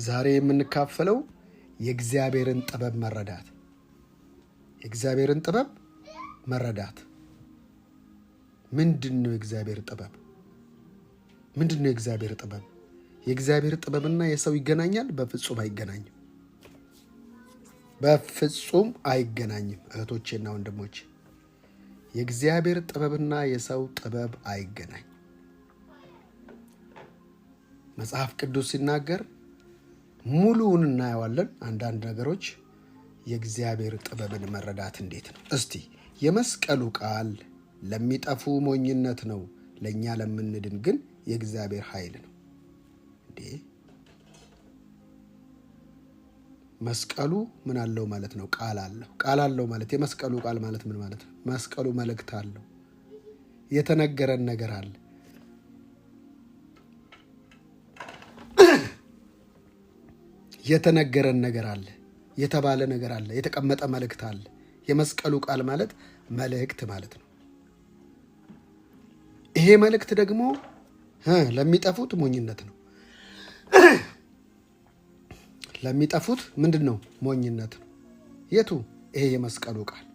ዛሬ የምንካፈለው የእግዚአብሔርን ጥበብ መረዳት። የእግዚአብሔርን ጥበብ መረዳት ምንድነው? የእግዚአብሔር ጥበብ ምንድነው? የእግዚአብሔር ጥበብ የእግዚአብሔር ጥበብና የሰው ይገናኛል? በፍጹም አይገናኝም። በፍጹም አይገናኝም። እህቶቼና ወንድሞቼ የእግዚአብሔር ጥበብና የሰው ጥበብ አይገናኝም። መጽሐፍ ቅዱስ ሲናገር ሙሉውን እናየዋለን። አንዳንድ ነገሮች የእግዚአብሔር ጥበብን መረዳት እንዴት ነው? እስቲ የመስቀሉ ቃል ለሚጠፉ ሞኝነት ነው፣ ለእኛ ለምንድን ግን የእግዚአብሔር ኃይል ነው። እንዴ መስቀሉ ምን አለው ማለት ነው? ቃል አለው። ቃል አለው ማለት የመስቀሉ ቃል ማለት ምን ማለት ነው? መስቀሉ መልእክት አለው። የተነገረን ነገር አለ። የተነገረን ነገር አለ። የተባለ ነገር አለ። የተቀመጠ መልእክት አለ። የመስቀሉ ቃል ማለት መልእክት ማለት ነው። ይሄ መልእክት ደግሞ ለሚጠፉት ሞኝነት ነው። ለሚጠፉት ምንድን ነው? ሞኝነት ነው። የቱ? ይሄ የመስቀሉ ቃል።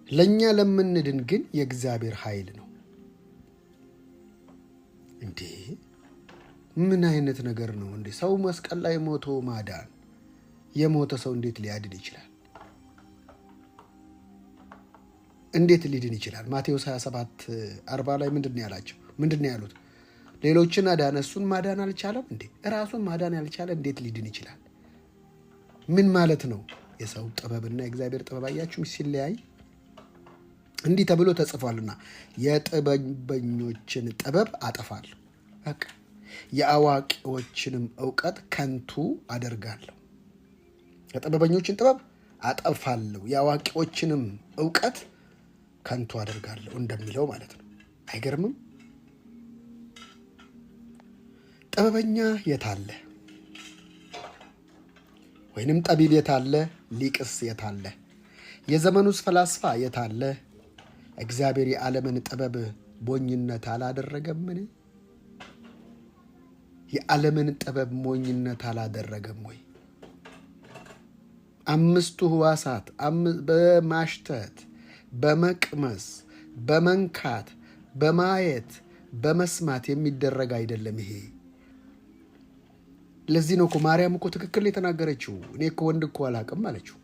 ለእኛ ለምንድን ግን የእግዚአብሔር ኃይል ነው። እንዴ ምን አይነት ነገር ነው እንዴ? ሰው መስቀል ላይ ሞቶ ማዳን። የሞተ ሰው እንዴት ሊያድን ይችላል? እንዴት ሊድን ይችላል? ማቴዎስ 27:40 ላይ ምንድን ነው ያላቸው? ምንድን ነው ያሉት? ሌሎችን አዳነ፣ እሱን ማዳን አልቻለም እንዴ? ራሱን ማዳን ያልቻለ እንዴት ሊድን ይችላል? ምን ማለት ነው? የሰው ጥበብና የእግዚአብሔር ጥበብ አያችሁ ሲለያይ እንዲህ ተብሎ ተጽፏልና የጥበበኞችን ጥበብ አጠፋለሁ፣ በቃ የአዋቂዎችንም እውቀት ከንቱ አደርጋለሁ። የጥበበኞችን ጥበብ አጠፋለሁ፣ የአዋቂዎችንም እውቀት ከንቱ አደርጋለሁ እንደሚለው ማለት ነው። አይገርምም? ጥበበኛ የታለ? ወይንም ጠቢብ የታለ? ሊቅስ የታለ? የዘመኑስ ፈላስፋ የታለ? እግዚአብሔር የዓለምን ጥበብ ሞኝነት አላደረገምን? የዓለምን ጥበብ ሞኝነት አላደረገም ወይ? አምስቱ ሕዋሳት በማሽተት በመቅመስ በመንካት በማየት በመስማት የሚደረግ አይደለም ይሄ። ለዚህ ነው እኮ ማርያም እኮ ትክክል የተናገረችው። እኔ እኮ ወንድ እኮ አላውቅም አለችው።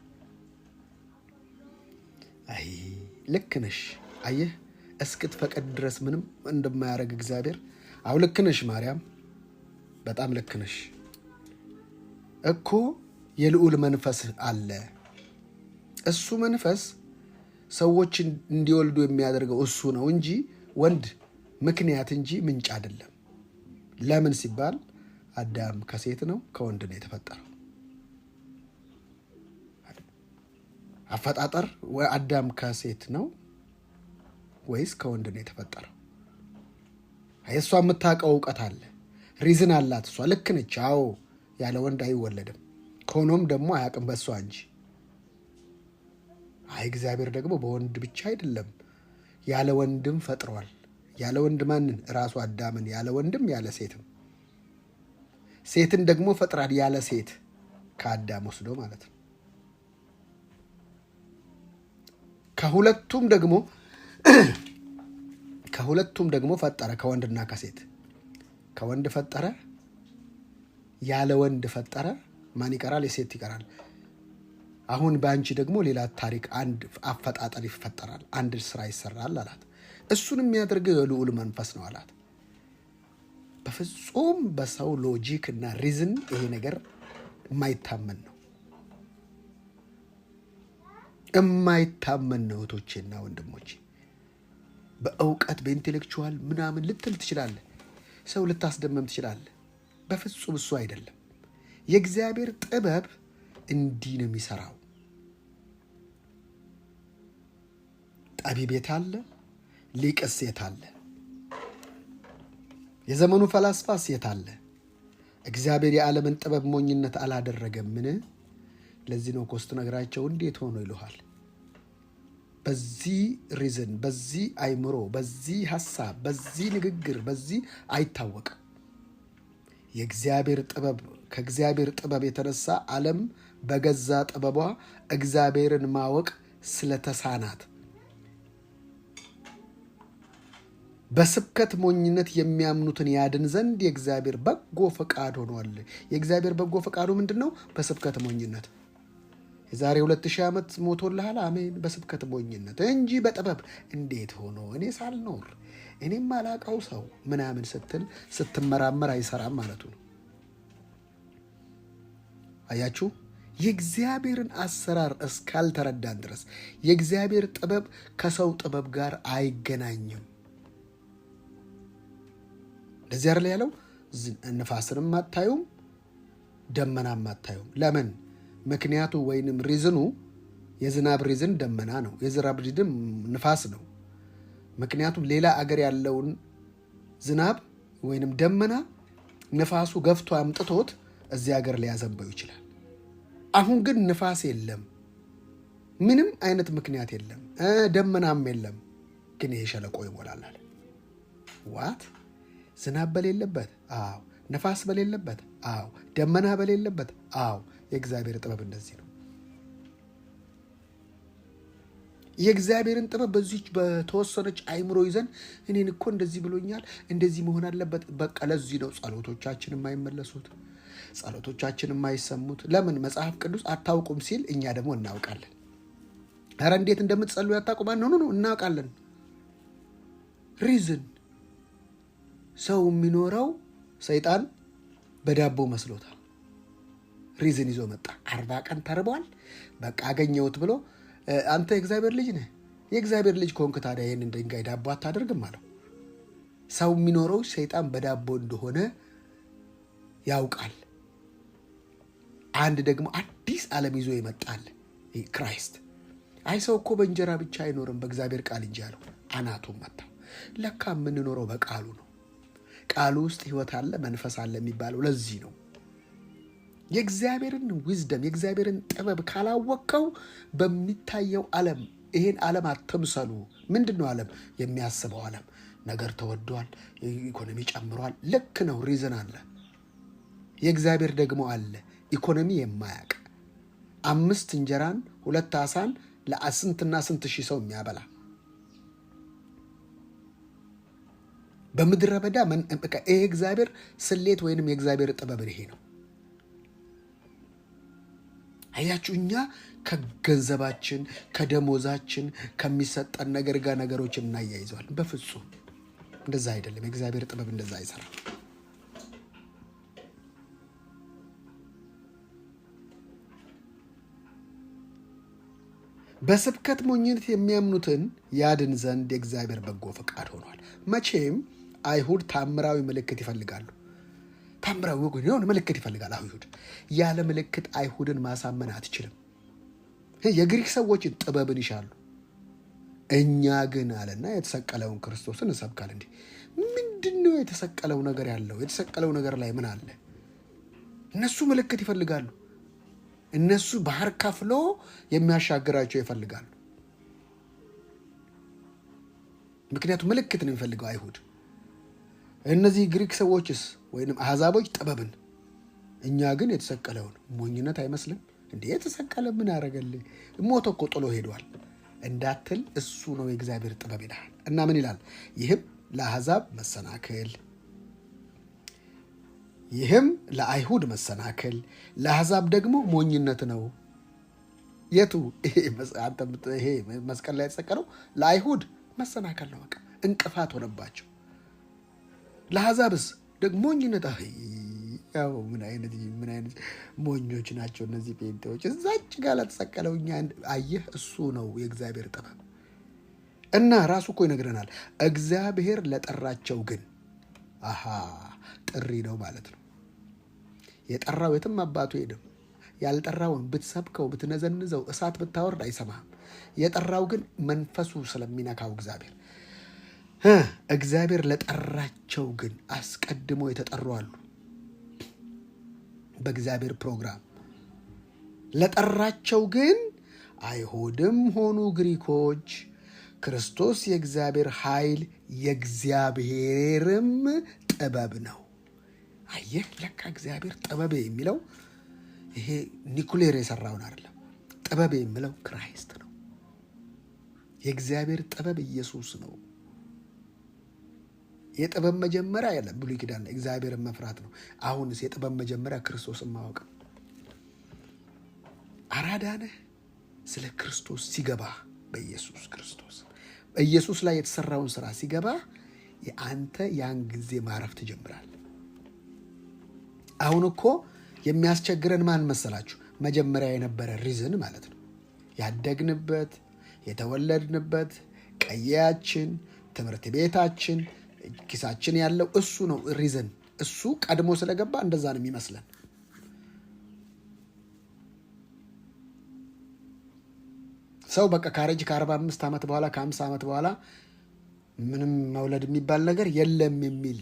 አይ ልክ ነሽ። አየህ እስክትፈቅድ ድረስ ምንም እንደማያደርግ እግዚአብሔር። አዎ ልክ ነሽ ማርያም፣ በጣም ልክ ነሽ እኮ። የልዑል መንፈስ አለ። እሱ መንፈስ ሰዎች እንዲወልዱ የሚያደርገው እሱ ነው እንጂ ወንድ ምክንያት እንጂ ምንጭ አይደለም። ለምን ሲባል አዳም ከሴት ነው ከወንድ ነው የተፈጠረው። አፈጣጠር አዳም ከሴት ነው ወይስ ከወንድ ነው የተፈጠረው? እሷ የምታውቀው እውቀት አለ፣ ሪዝን አላት። እሷ ልክ ነች። አዎ ያለ ወንድ አይወለድም። ከሆኖም ደግሞ አያውቅም በእሷ እንጂ። አይ እግዚአብሔር ደግሞ በወንድ ብቻ አይደለም ያለ ወንድም ፈጥሯል። ያለ ወንድ ማንን? ራሱ አዳምን። ያለ ወንድም ያለ ሴትም። ሴትን ደግሞ ፈጥራል ያለ ሴት ከአዳም ወስዶ ማለት ነው። ከሁለቱም ደግሞ ፈጠረ፣ ከወንድና ከሴት። ከወንድ ፈጠረ፣ ያለ ወንድ ፈጠረ። ማን ይቀራል? የሴት ይቀራል። አሁን በአንቺ ደግሞ ሌላ ታሪክ፣ አንድ አፈጣጠር ይፈጠራል፣ አንድ ስራ ይሰራል አላት። እሱን የሚያደርገው የልዑል መንፈስ ነው አላት። በፍጹም በሰው ሎጂክ እና ሪዝን ይሄ ነገር የማይታመን ነው፣ የማይታመን ነው። እህቶቼና ወንድሞቼ በእውቀት በኢንቴሌክቹዋል ምናምን ልትል ትችላለህ፣ ሰው ልታስደመም ትችላለህ። በፍጹም እሱ አይደለም። የእግዚአብሔር ጥበብ እንዲህ ነው የሚሰራው። ጠቢብ የታለ? ሊቅስ የታለ? የዘመኑ ፈላስፋስ የታለ? እግዚአብሔር የዓለምን ጥበብ ሞኝነት አላደረገምን? ለዚህ ነው ኮስት ነገራቸው እንዴት ሆኖ ይሉሃል። በዚህ ሪዝን፣ በዚህ አይምሮ፣ በዚህ ሐሳብ፣ በዚህ ንግግር፣ በዚህ አይታወቅም። ከእግዚአብሔር ጥበብ የተነሳ ዓለም በገዛ ጥበቧ እግዚአብሔርን ማወቅ ስለተሳናት በስብከት ሞኝነት የሚያምኑትን ያድን ዘንድ የእግዚአብሔር በጎ ፈቃድ ሆኗል። የእግዚአብሔር በጎ ፈቃዱ ምንድን ነው? በስብከት ሞኝነት። የዛሬ 2000 ዓመት ሞቶልሃል፣ አሜን። በስብከት ሞኝነት እንጂ በጥበብ እንዴት ሆኖ እኔ ሳልኖር እኔም አላቀው ሰው ምናምን ስትመራመር አይሰራም ማለቱ ነው። አያችሁ፣ የእግዚአብሔርን አሰራር እስካልተረዳን ድረስ የእግዚአብሔር ጥበብ ከሰው ጥበብ ጋር አይገናኝም። እንደዚህ አይደል ያለው? ንፋስንም አታዩም፣ ደመናም አታዩም። ለምን? ምክንያቱ ወይንም ሪዝኑ የዝናብ ሪዝን ደመና ነው፣ የዝናብ ሪዝን ንፋስ ነው። ምክንያቱም ሌላ አገር ያለውን ዝናብ ወይንም ደመና ንፋሱ ገፍቶ አምጥቶት እዚህ ሀገር ሊያዘንበው ይችላል። አሁን ግን ንፋስ የለም፣ ምንም አይነት ምክንያት የለም፣ ደመናም የለም። ግን ይሄ ሸለቆ ይሞላል አለ። ዋት? ዝናብ በሌለበት? አዎ። ነፋስ በሌለበት? አዎ። ደመና በሌለበት? አዎ። የእግዚአብሔር ጥበብ እንደዚህ ነው። የእግዚአብሔርን ጥበብ በዚች በተወሰነች አይምሮ ይዘን እኔን እኮ እንደዚህ ብሎኛል፣ እንደዚህ መሆን አለበት። በቃ ለዚህ ነው ጸሎቶቻችን የማይመለሱት፣ ጸሎቶቻችን የማይሰሙት። ለምን? መጽሐፍ ቅዱስ አታውቁም ሲል እኛ ደግሞ እናውቃለን። ኧረ እንዴት እንደምትጸልዩ ያታውቁም? ነው እናውቃለን። ሪዝን ሰው የሚኖረው ሰይጣን በዳቦ መስሎታል። ሪዝን ይዞ መጣ። 40 ቀን ተርቧል፣ በቃ አገኘሁት ብሎ አንተ የእግዚአብሔር ልጅ ነህ፣ የእግዚአብሔር ልጅ ከሆንክ ታዲያ ይህንን ድንጋይ ዳቦ አታደርግም አለው። ሰው የሚኖረው ሰይጣን በዳቦ እንደሆነ ያውቃል። አንድ ደግሞ አዲስ ዓለም ይዞ ይመጣል፣ ክራይስት። አይ ሰው እኮ በእንጀራ ብቻ አይኖርም በእግዚአብሔር ቃል እንጂ አለው። አናቱን መታው። ለካ የምንኖረው በቃሉ ነው። ቃሉ ውስጥ ሕይወት አለ፣ መንፈስ አለ የሚባለው ለዚህ ነው። የእግዚአብሔርን ዊዝደም የእግዚአብሔርን ጥበብ ካላወቀው በሚታየው ዓለም ይሄን ዓለም አትምሰሉ። ምንድን ነው ዓለም? የሚያስበው ዓለም። ነገር ተወዷል፣ ኢኮኖሚ ጨምሯል። ልክ ነው፣ ሪዝን አለ። የእግዚአብሔር ደግሞ አለ ኢኮኖሚ የማያውቅ 5 እንጀራን 2 ዓሣን ለስንትና ስንት ሺህ ሰው የሚያበላ በምድረ በዳ ይሄ እግዚአብሔር ስሌት ወይንም የእግዚአብሔር ጥበብ ይሄ ነው። አያችሁ፣ እኛ ከገንዘባችን ከደሞዛችን ከሚሰጠን ነገር ጋር ነገሮችን እናያይዘዋል። በፍጹም እንደዛ አይደለም። የእግዚአብሔር ጥበብ እንደዛ አይሰራም። በስብከት ሞኝነት የሚያምኑትን ያድን ዘንድ የእግዚአብሔር በጎ ፈቃድ ሆኗል። መቼም አይሁድ ታምራዊ ምልክት ይፈልጋሉ። ታምራዊ የሆነ ምልክት ይፈልጋል አይሁድ። ያለ ምልክት አይሁድን ማሳመን አትችልም። የግሪክ ሰዎችን ጥበብን ይሻሉ። እኛ ግን አለና የተሰቀለውን ክርስቶስን እንሰብካለን። እንዲህ ምንድነው የተሰቀለው ነገር ያለው? የተሰቀለው ነገር ላይ ምን አለ? እነሱ ምልክት ይፈልጋሉ። እነሱ ባህር ከፍሎ የሚያሻግራቸው ይፈልጋሉ። ምክንያቱም ምልክት ነው የሚፈልገው አይሁድ። እነዚህ ግሪክ ሰዎችስ ወይንም አሕዛቦች ጥበብን፣ እኛ ግን የተሰቀለውን። ሞኝነት አይመስልም እንዴ? የተሰቀለ ምን ያደረገልህ? ሞቶ እኮ ጥሎ ሄዷል እንዳትል እሱ ነው የእግዚአብሔር ጥበብ ይልሃል። እና ምን ይላል? ይህም ለአሕዛብ መሰናክል፣ ይህም ለአይሁድ መሰናክል፣ ለአሕዛብ ደግሞ ሞኝነት ነው። የቱ? ይሄ መስቀል ላይ የተሰቀለው ለአይሁድ መሰናከል ነው። በቃ እንቅፋት ሆነባቸው። ለአሕዛብስ ደግሞ ሞኝነት። ያው ምን አይነት ሞኞች ናቸው እነዚህ ጴንጤዎች። እዛች ጋር ለተሰቀለው እኛ አየህ፣ እሱ ነው የእግዚአብሔር ጥበብ። እና ራሱ እኮ ይነግረናል። እግዚአብሔር ለጠራቸው ግን ጥሪ ነው ማለት ነው። የጠራው የትም አባቱ ሄድም። ያልጠራውን ብትሰብከው ብትነዘንዘው እሳት ብታወርድ አይሰማህም። የጠራው ግን መንፈሱ ስለሚነካው እግዚአብሔር ለጠራቸው ግን አስቀድሞ የተጠሩ አሉ። በእግዚአብሔር ፕሮግራም ለጠራቸው ግን አይሁድም ሆኑ ግሪኮች ክርስቶስ የእግዚአብሔር ኃይል የእግዚአብሔርም ጥበብ ነው። አይ አየህ ለካ እግዚአብሔር ጥበብ የሚለው ይሄ ኒኩሌር የሰራውን አይደለም። ጥበብ የሚለው ክራይስት ነው። የእግዚአብሔር ጥበብ ኢየሱስ ነው። የጥበብ መጀመሪያ የለም ብሉይ ኪዳን እግዚአብሔርን መፍራት ነው። አሁንስ የጥበብ መጀመሪያ ክርስቶስን ማወቅ ነው። አራዳነህ ስለ ክርስቶስ ሲገባ በኢየሱስ ክርስቶስ ኢየሱስ ላይ የተሰራውን ስራ ሲገባ አንተ ያን ጊዜ ማረፍ ትጀምራለህ። አሁን እኮ የሚያስቸግረን ማን መሰላችሁ? መጀመሪያ የነበረ ሪዝን ማለት ነው። ያደግንበት የተወለድንበት ቀያችን፣ ትምህርት ቤታችን፣ ኪሳችን ያለው እሱ ነው ሪዝን። እሱ ቀድሞ ስለገባ እንደዛ ነው የሚመስለን። ሰው በቃ ካረጅ ከ45 ዓመት በኋላ ከ50 ዓመት በኋላ ምንም መውለድ የሚባል ነገር የለም የሚል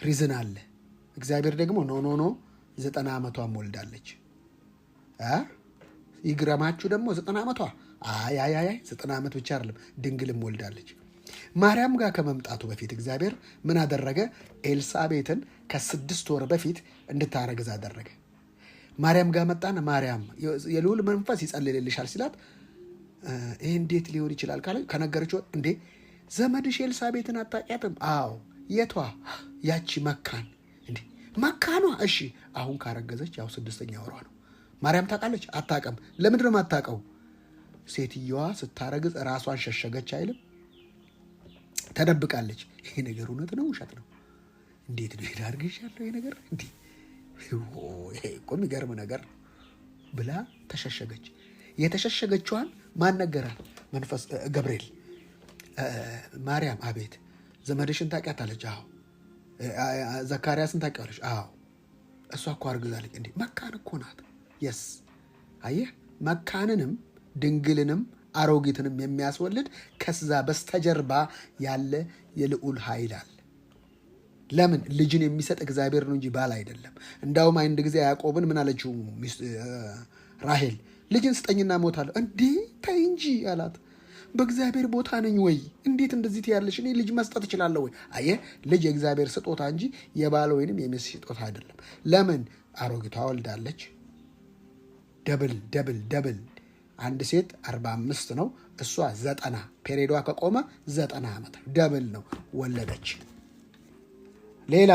ሪዝን አለ። እግዚአብሔር ደግሞ ኖ 90 ዓመቷም ወልዳለች። ይግረማችሁ ደግሞ 90 ዓመቷ አይ 90 ዓመት ብቻ አይደለም ድንግልም ወልዳለች። ማርያም ጋር ከመምጣቱ በፊት እግዚአብሔር ምን አደረገ? ኤልሳቤትን ከ6 ወር በፊት እንድታረግዝ አደረገ። ማርያም ጋር መጣና ማርያም የልዑል መንፈስ ይጸልልልሻል ሲላት ይሄ እንዴት ሊሆን ይችላል ካለ ከነገረችው እንዴ ዘመድሽ ኤልሳቤትን አታውቂያትም? አዎ። የቷ? ያቺ መካን። እንዴ መካኗ? እሺ። አሁን ካረገዘች ያው 6ኛ ወሯ ነው። ማርያም ታውቃለች? አታውቅም። ለምንድን ነው የማታውቀው? ሴትየዋ ስታረግዝ ራሷን ሸሸገች አይልም? ተደብቃለች። ይሄ ነገር እውነት ነው ውሸት ነው? እንዴት ነው ሄዳርግሻለሁ ይሄ ነገር እንዴ ይሄ እኮ የሚገርም ነገር ብላ ተሸሸገች። የተሸሸገችዋን ማን ነገራል? መንፈስ ገብርኤል። ማርያም አቤት ዘመድሽን ታውቂያታለች? አዎ። ዘካርያስን ታውቂዋለች? አዎ። እሷ እኮ አርግዛለች። እንዴ መካን እኮ ናት። የስ አየህ፣ መካንንም ድንግልንም አሮጊትንም የሚያስወልድ ከዛ በስተጀርባ ያለ የልዑል ኃይል አለ። ለምን? ልጅን የሚሰጥ እግዚአብሔር ነው እንጂ ባል አይደለም። እንዳውም አንድ ጊዜ ያዕቆብን ምን አለችው ራሄል? ልጅን ስጠኝና ሞታለሁ። እንዴ ተይ እንጂ አላት። በእግዚአብሔር ቦታ ነኝ ወይ? እንዴት እንደዚህ ትያለሽ? እኔ ልጅ መስጠት እችላለሁ ወይ? አየህ፣ ልጅ የእግዚአብሔር ስጦታ እንጂ የባል ወይንም የሚስት ስጦታ አይደለም። ለምን? አሮጊቷ ወልዳለች። ደብል አንድ ሴት 45 ነው፣ እሷ 90። ፔሬዷ ከቆመ 90 ዓመት ደብል ነው፣ ወለደች። ሌላ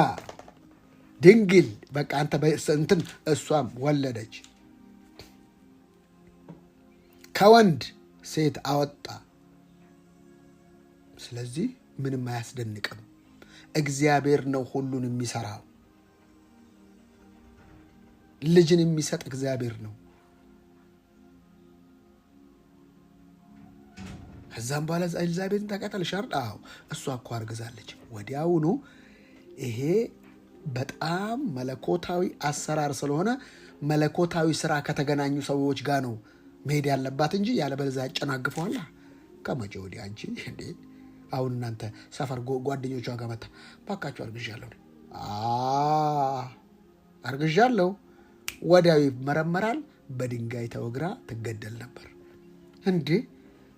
ድንግል በቃ አንተ እንትን እሷም ወለደች። ከወንድ ሴት አወጣ። ስለዚህ ምንም አያስደንቅም። እግዚአብሔር ነው ሁሉን የሚሰራው። ልጅን የሚሰጥ እግዚአብሔር ነው። ከዛም በኋላ ኤልዛቤትን ታውቃታለሽ አይደል? አዎ። እሷ እኮ አርግዛለች። ወዲያውኑ ይሄ በጣም መለኮታዊ አሰራር ስለሆነ መለኮታዊ ስራ ከተገናኙ ሰዎች ጋር ነው መሄድ ያለባት እንጂ ያለበለዚያ ያጨናግፈዋል። ከመቼ ወዲህ አንቺ እንዴ አሁን እናንተ ሰፈር ጓደኞቿ ጋር መታ ባካችሁ አርግዣለሁ ወዲያው ይመረመራል። በድንጋይ ተወግራ ትገደል ነበር። እንዴ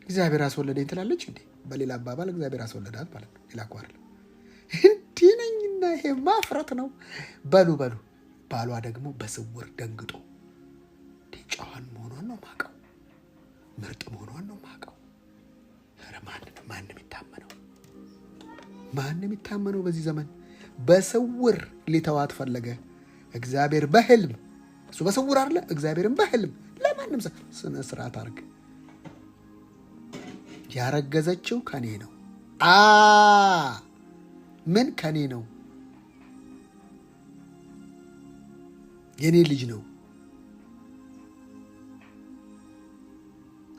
እግዚአብሔር አስወለደኝ ትላለች እንዴ? በሌላ አባባል እግዚአብሔር አስወለዳት ማለት ነው። ሌላ እኮ አይደለም። እንዲህ ነኝና ይሄ ማፍረት ነው። በሉ ባሏ ደግሞ በስውር ደንግጦ ጨዋን መሆኗን ነው ማቀው፣ ምርጥ መሆኗን ነው ማቀው። ማንም ይታመነው በዚህ ዘመን በስውር ሊተዋት ፈለገ። እግዚአብሔር በህልም እሱ በስውር አይደለ፣ እግዚአብሔርን በህልም ለማንም ስነ ስርዓት አርግ። ያረገዘችው ከኔ ነው። ምን ከኔ ነው? የኔ ልጅ ነው።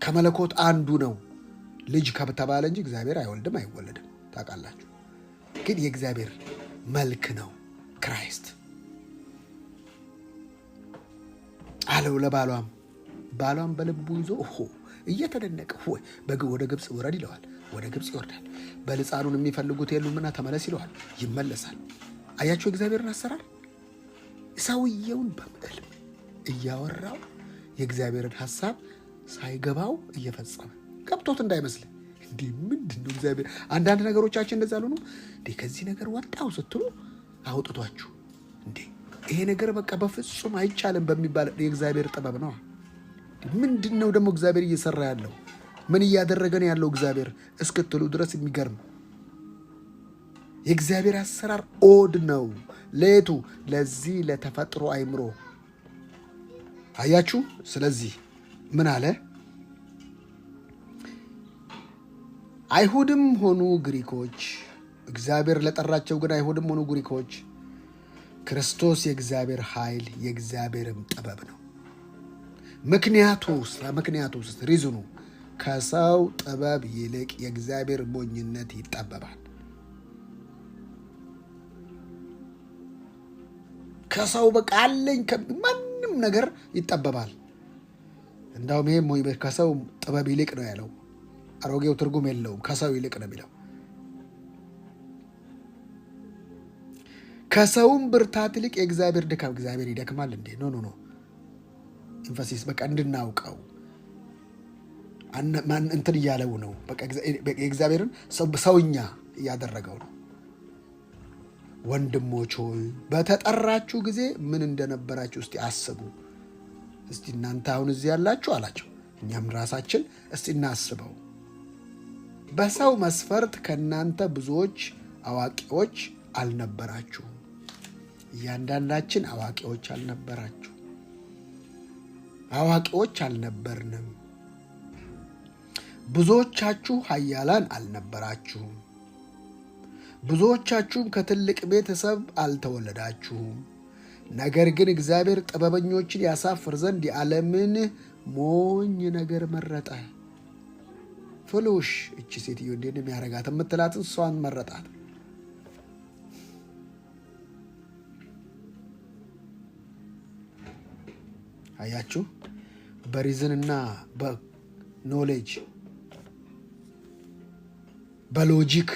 ከመለኮት አንዱ ነው። ልጅ ከተባለ እንጂ እግዚአብሔር አይወልድም አይወለድም። ታውቃላችሁ። ግን የእግዚአብሔር መልክ ነው ክራይስት አለው ለባሏም። ባሏም በልቡ ይዞ እየተደነቀ ወደ ግብፅ ውረድ ይለዋል። ወደ ግብፅ ይወርዳል። በልፃኑን የሚፈልጉት የሉምና ተመለስ ይለዋል። ይመለሳል። አያችሁ እግዚአብሔርን አሰራር። ሰውየውን በህልም እያወራው የእግዚአብሔርን ሀሳብ ሳይገባው እየፈጸመ ገብቶት እንዳይመስል። እንዲህ ምንድን ነው እግዚአብሔር? አንዳንድ ነገሮቻችን እንደዛ አልሆኑም እንዴ? ከዚህ ነገር ወጣው ስትሉ አውጥቷችሁ እንዴ ይሄ ነገር በቃ በፍጹም አይቻልም በሚባል የእግዚአብሔር ጥበብ ነው። ምንድን ነው ደግሞ እግዚአብሔር እየሰራ ያለው? ምን እያደረገን ያለው እግዚአብሔር እስክትሉ ድረስ የሚገርም የእግዚአብሔር አሰራር ኦድ ነው። ለየቱ ለዚህ ለተፈጥሮ አይምሮ አያችሁ። ስለዚህ ምን አለ? አይሁድም ሆኑ ግሪኮች፣ እግዚአብሔር ለጠራቸው ግን አይሁድም ሆኑ ግሪኮች ክርስቶስ የእግዚአብሔር ኃይል የእግዚአብሔርም ጥበብ ነው። ምክንያቱስ ሪዝኑ ከሰው ጥበብ ይልቅ የእግዚአብሔር ሞኝነት ይጠበባል። ከሰው በቃ አለኝ ማንም ነገር ይጠበባል። እንዳውም ይሄ ከሰው ጥበብ ይልቅ ነው ያለው። አሮጌው ትርጉም የለውም፣ ከሰው ይልቅ ነው የሚለው። ከሰውም ብርታት ይልቅ የእግዚአብሔር ድካም። እግዚአብሔር ይደክማል እንዴ? ኖ ኢንፋሲስ በቃ እንድናውቀው እንትን እያለው ነው። በቃ የእግዚአብሔርን ሰውኛ እያደረገው ነው። ወንድሞች ሆይ በተጠራችሁ ጊዜ ምን እንደነበራችሁ እስቲ አስቡ። እስቲ እናንተ አሁን እዚህ ያላችሁ አላቸው፣ እኛም ራሳችን እስቲ እናስበው። በሰው መስፈርት ከእናንተ ብዙዎች አዋቂዎች አልነበራችሁም። እያንዳንዳችን አዋቂዎች አልነበርንም። ብዙዎቻችሁ ኃያላን አልነበራችሁም። ብዙዎቻችሁም ከትልቅ ቤተሰብ አልተወለዳችሁም። ነገር ግን እግዚአብሔር ጥበበኞችን ያሳፍር ዘንድ የዓለምን ሞኝ ነገር መረጠ። ፍሉሽ እቺ ሴትዮ እንዴት የሚያረጋት የምትላትን እሷን መረጣት። አያችሁ፣ በሪዝንና በኖሌጅ በሎጂክ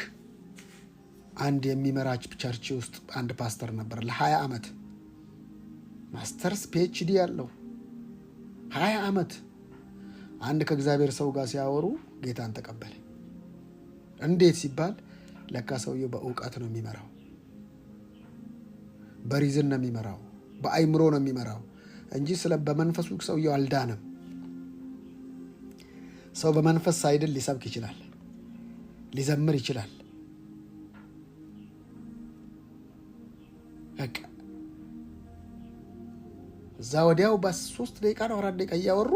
አንድ የሚመራች ቸርች ውስጥ አንድ ፓስተር ነበር። ለ20 ዓመት ማስተርስ ፒኤችዲ ያለው 20 ዓመት አንድ ከእግዚአብሔር ሰው ጋር ሲያወሩ ጌታን ተቀበለ። እንዴት ሲባል ለካ ሰውየው በእውቀት ነው የሚመራው፣ በሪዝን ነው የሚመራው፣ በአይምሮ ነው የሚመራው እንጂ በመንፈሱ ሰውየው አልዳነም። ሰው በመንፈስ ሳይድል ሊሰብክ ይችላል፣ ሊዘምር ይችላል። በቃ እዛ ወዲያው በ3 ደቂቃ ነው 4 ደቂቃ እያወሩ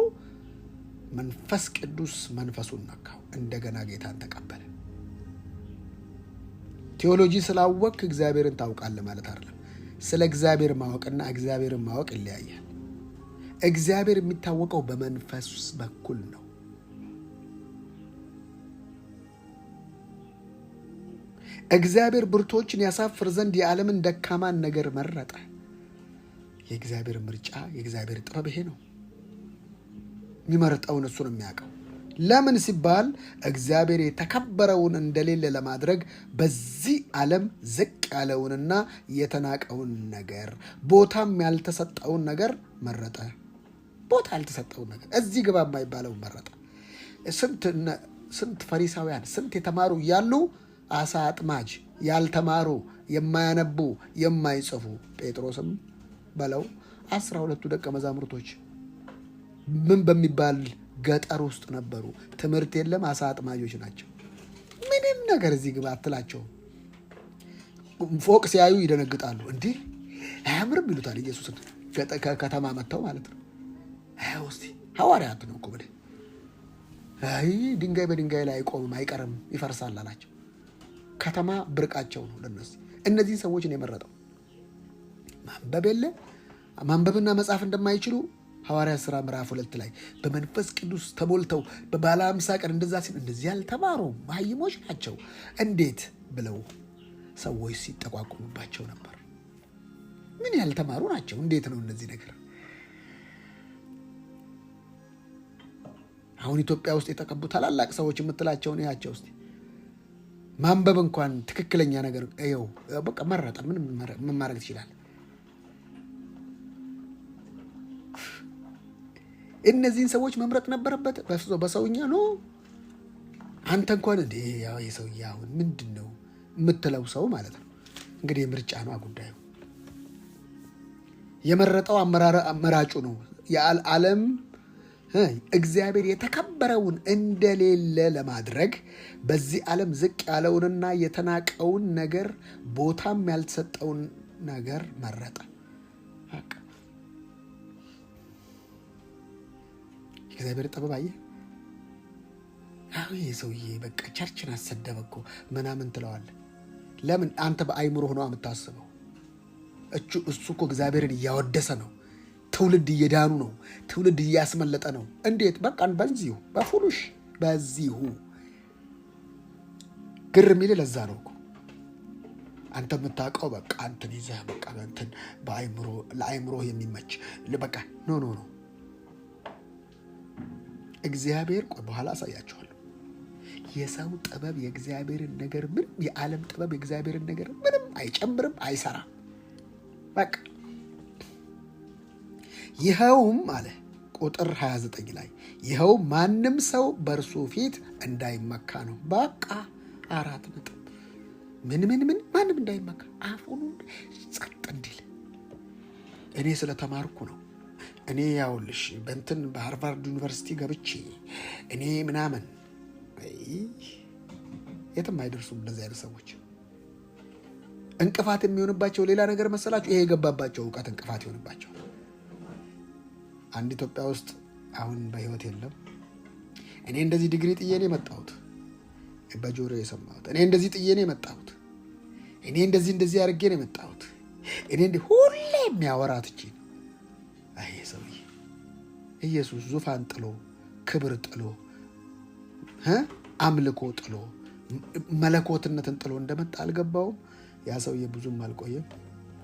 መንፈስ ቅዱስ መንፈሱን ነካው። እንደገና ጌታን ተቀበለ። ቴዎሎጂ ስላወቅ እግዚአብሔርን ታውቃለህ ማለት አይደለም። ስለ እግዚአብሔር ማወቅና እግዚአብሔርን ማወቅ ይለያያል። እግዚአብሔር የሚታወቀው በመንፈስ በኩል ነው። እግዚአብሔር ብርቶችን ያሳፍር ዘንድ የዓለምን ደካማን ነገር መረጠ። የእግዚአብሔር ምርጫ፣ የእግዚአብሔር ጥበብ ይሄ ነው። የሚመርጠውን እሱ ነው የሚያውቀው። ለምን ሲባል እግዚአብሔር የተከበረውን እንደሌለ ለማድረግ በዚህ ዓለም ዝቅ ያለውንና የተናቀውን ነገር ቦታም ያልተሰጠውን ነገር መረጠ። ቦታ ያልተሰጠውን ነገር እዚህ ግባ የማይባለውን መረጠ። ስንት ፈሪሳውያን ስንት የተማሩ እያሉ አሳ አጥማጅ ያልተማሩ የማያነቡ የማይጽፉ ጴጥሮስም በለው 12 ደቀ መዛሙርቶች ምን በሚባል ገጠር ውስጥ ነበሩ። ትምህርት የለም፣ አሳ አጥማጆች ናቸው። ምንም ነገር እዚህ ግባ አትላቸውም። ፎቅ ሲያዩ ይደነግጣሉ። እንዲህ አያምርም ይሉታል ኢየሱስን። ከተማ መጥተው ማለት ነው። እስቲ ሐዋርያት ነው እኮ ድንጋይ በድንጋይ ላይ አይቆምም አይቀርም ይፈርሳል አላቸው። ከተማ ብርቃቸው ነው ለነሱ። እነዚህ ሰዎች ነው የመረጠው። ማንበብና መጻፍ እንደማይችሉ ሐዋርያት ሥራ ምዕራፍ 2 ላይ በመንፈስ ቅዱስ ተሞልተው በባለ 50 ቀን እንደዛ ሲል እንደዚህ ያልተማሩ መሃይሞች ናቸው እንዴት ብለው ሰዎች ሲጠቋቁሙባቸው ነበር። ምን ያልተማሩ ናቸው እንዴት ነው እነዚህ ነገር? አሁን ኢትዮጵያ ውስጥ የተቀቡ ታላላቅ ሰዎች የምትላቸው ነው ያቸው ውስጥ ማንበብ እንኳን ትክክለኛ ነገር ይኸው በቃ መረጠን። ምን ማድረግ ትችላል? እነዚህን ሰዎች መምረጥ ነበረበት። በሰውኛ ነው። አንተ እንኳን እንዴ ያው የሰውዬ አሁን ምንድን ነው የምትለው ሰው ማለት ነው። እንግዲህ ምርጫ ነው ጉዳዩ። የመረጠው አመራጩ ነው። የዓለም እግዚአብሔር የተከበረውን እንደሌለ ለማድረግ በዚህ ዓለም ዝቅ ያለውንና የተናቀውን ነገር ቦታም ያልተሰጠውን ነገር መረጠ። እግዚአብሔር ጥበብ አየህ። ይህ ሰውዬ በቃ ቸርችን አሰደበ እኮ ምናምን ትለዋለህ። ለምን? አንተ በአይምሮ ሆኖ የምታስበው እሱ እኮ እግዚአብሔርን እያወደሰ ነው። ትውልድ እየዳኑ ነው። ትውልድ እያስመለጠ ነው። እንዴት? በቃ በዚሁ በፉሉሽ በዚሁ ግር የሚል ለዛ ነው እኮ አንተ የምታውቀው በቃ አንተን ይዘህ በቃ እንትን ለአይምሮ የሚመች በቃ ኖ እግዚአብሔር ቆይ በኋላ አሳያችኋለሁ። የሰው ጥበብ የእግዚአብሔርን ነገር ምንም፣ የዓለም ጥበብ የእግዚአብሔርን ነገር ምንም አይጨምርም አይሰራም። በቃ ይኸውም አለ ቁጥር 29 ላይ ይኸው ማንም ሰው በእርሱ ፊት እንዳይመካ ነው። በቃ 4 ነጥብ። ምን ማንም እንዳይመካ አፉን ጸጥ እንዲል። እኔ ስለተማርኩ ነው። እኔ ያውልሽ በእንትን በሃርቫርድ ዩኒቨርሲቲ ገብቼ እኔ ምናምን የትም አይደርሱም። እንደዚህ አይነት ሰዎች እንቅፋት የሚሆንባቸው ሌላ ነገር መሰላችሁ? ይሄ የገባባቸው እውቀት እንቅፋት ይሆንባቸው። አንድ ኢትዮጵያ ውስጥ አሁን በህይወት የለም። እኔ እንደዚህ ዲግሪ ጥዬ ነው የመጣሁት፣ በጆሮ የሰማሁት። እኔ እንደዚህ ጥዬ ነው የመጣሁት፣ እኔ እንደዚህ አድርጌ ነው የመጣሁት። እኔ እንዲህ ሁሌ የሚያወራት እቺ አይ ሰውዬ ኢየሱስ ዙፋን ጥሎ ክብር ጥሎ አምልኮ ጥሎ መለኮትነትን ጥሎ እንደመጣ አልገባውም። ያ ሰውዬ ብዙም አልቆየም፣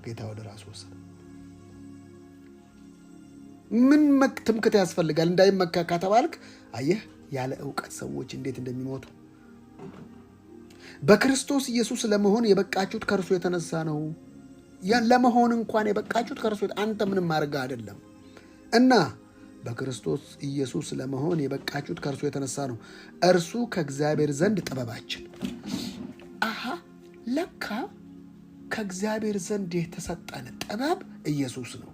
ጌታ ወደ ራሱ ወሰደ። ምን ትምክህት ያስፈልጋል? እንዳይመካ ከተባልክ አየህ፣ ያለ ዕውቀት ሰዎች እንዴት እንደሚሞቱ። በክርስቶስ ኢየሱስ ለመሆን የበቃችሁት ከእርሱ የተነሳ ነው። ለመሆን እንኳን የበቃችሁት ከእርሱ አንተ ምንም አድርገህ አይደለም። እና በክርስቶስ ኢየሱስ ለመሆን የበቃችሁት ከእርሱ የተነሳ ነው። እርሱ ከእግዚአብሔር ዘንድ ጥበባችን። አሃ ለካ ከእግዚአብሔር ዘንድ የተሰጠን ጥበብ ኢየሱስ ነው።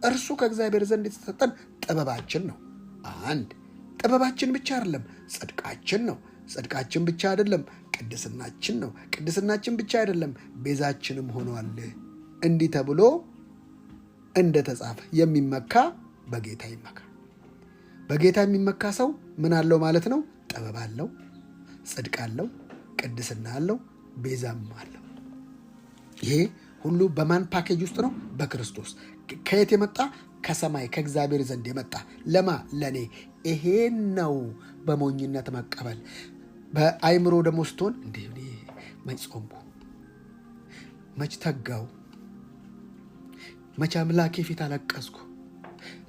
እርሱ ከእግዚአብሔር ዘንድ የተሰጠን ጥበባችን ነው። አንድ ጥበባችን ብቻ አይደለም፣ ጽድቃችን ነው። ጽድቃችን ብቻ አይደለም፣ ቅድስናችን ነው። ቅድስናችን ብቻ አይደለም፣ ቤዛችንም ሆኗል። እንዲህ ተብሎ እንደተጻፈ የሚመካ በጌታ ይመካ። በጌታ የሚመካ ሰው ምን አለው ማለት ነው? ጥበብ አለው፣ ጽድቅ አለው፣ ቅድስና አለው፣ ቤዛም አለው። ይሄ ሁሉ በማን ፓኬጅ ውስጥ ነው? በክርስቶስ። ከየት የመጣ? ከሰማይ ከእግዚአብሔር ዘንድ የመጣ ለማ? ለኔ። ይሄን ነው በሞኝነት መቀበል። በአይምሮ ደግሞ ስትሆን እንዲህ መች ጾምኩ፣ መች ተጋው፣ መች አምላኬ ፊት አለቀስኩ፣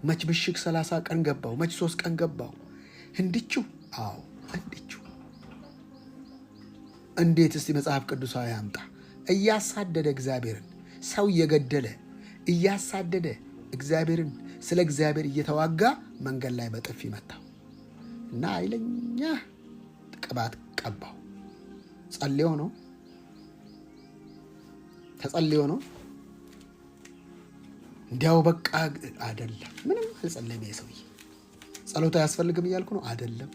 መች ምሽግ 30 ቀን ገባው፣ መች 3 ቀን ገባው። እንዲችው አዎ እንዲችው። እንዴት እስቲ መጽሐፍ ቅዱሳዊ ያምጣ። እያሳደደ እግዚአብሔርን ሰው እየገደለ እያሳደደ እግዚአብሔርን ስለ እግዚአብሔር እየተዋጋ መንገድ ላይ በጥፊ መታው እና ኃይለኛ ቅባት ቀባው። ጸልዮ ነው፣ ተጸልዮ ነው። እንዲያው በቃ አይደለም፣ ምንም አልጸለየም። የሰውዬ ጸሎት አያስፈልግም እያልኩ ነው አይደለም።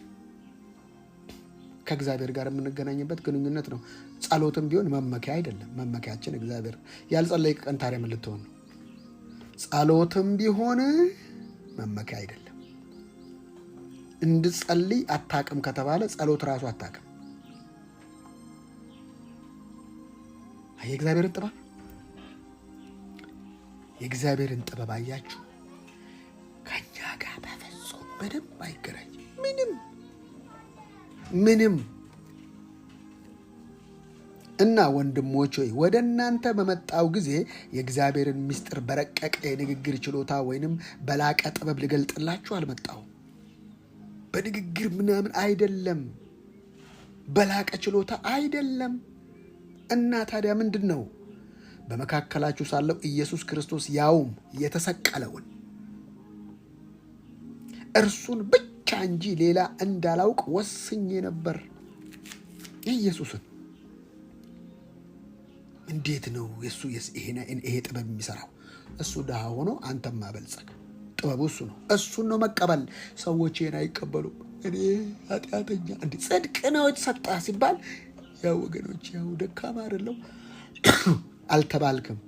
ከእግዚአብሔር ጋር የምንገናኝበት ግንኙነት ነው። ጸሎትም ቢሆን መመኪያ አይደለም። መመኪያችን እግዚአብሔር። ያልጸለይ ቀን ታዲያ ምን ልትሆን ነው? ጸሎትም ቢሆን መመኪያ አይደለም። እንድጸልይ አታቅም ከተባለ ጸሎት ራሱ አታቅም። የእግዚአብሔርን ጥበብ የእግዚአብሔርን ጥበብ አያችሁ። ከኛ ጋር በፍጹም በደንብ አይገናኝም። ምንም እና ወንድሞች ሆይ ወደ እናንተ በመጣው ጊዜ የእግዚአብሔርን ምስጢር በረቀቀ የንግግር ችሎታ ወይንም በላቀ ጥበብ ልገልጥላችሁ አልመጣሁም። በንግግር ምናምን አይደለም፣ በላቀ ችሎታ አይደለም። እና ታዲያ ምንድን ነው? በመካከላችሁ ሳለው ኢየሱስ ክርስቶስ ያውም የተሰቀለውን እርሱን ብቻ እንጂ ሌላ እንዳላውቅ ወስኜ ነበር። ኢየሱስን እንዴት ነው የሱ ይሄ ጥበብ የሚሰራው? እሱ ድሃ ሆኖ አንተም ማበልጸግ። ጥበቡ እሱ ነው። እሱን ነው መቀበል። ሰዎች ይሄን አይቀበሉም። እኔ ኃጢአተኛ እንዴ ጽድቅ ነው የተሰጣ ሲባል ያው ወገኖች ያው ደካማ አይደለም አልተባልክም።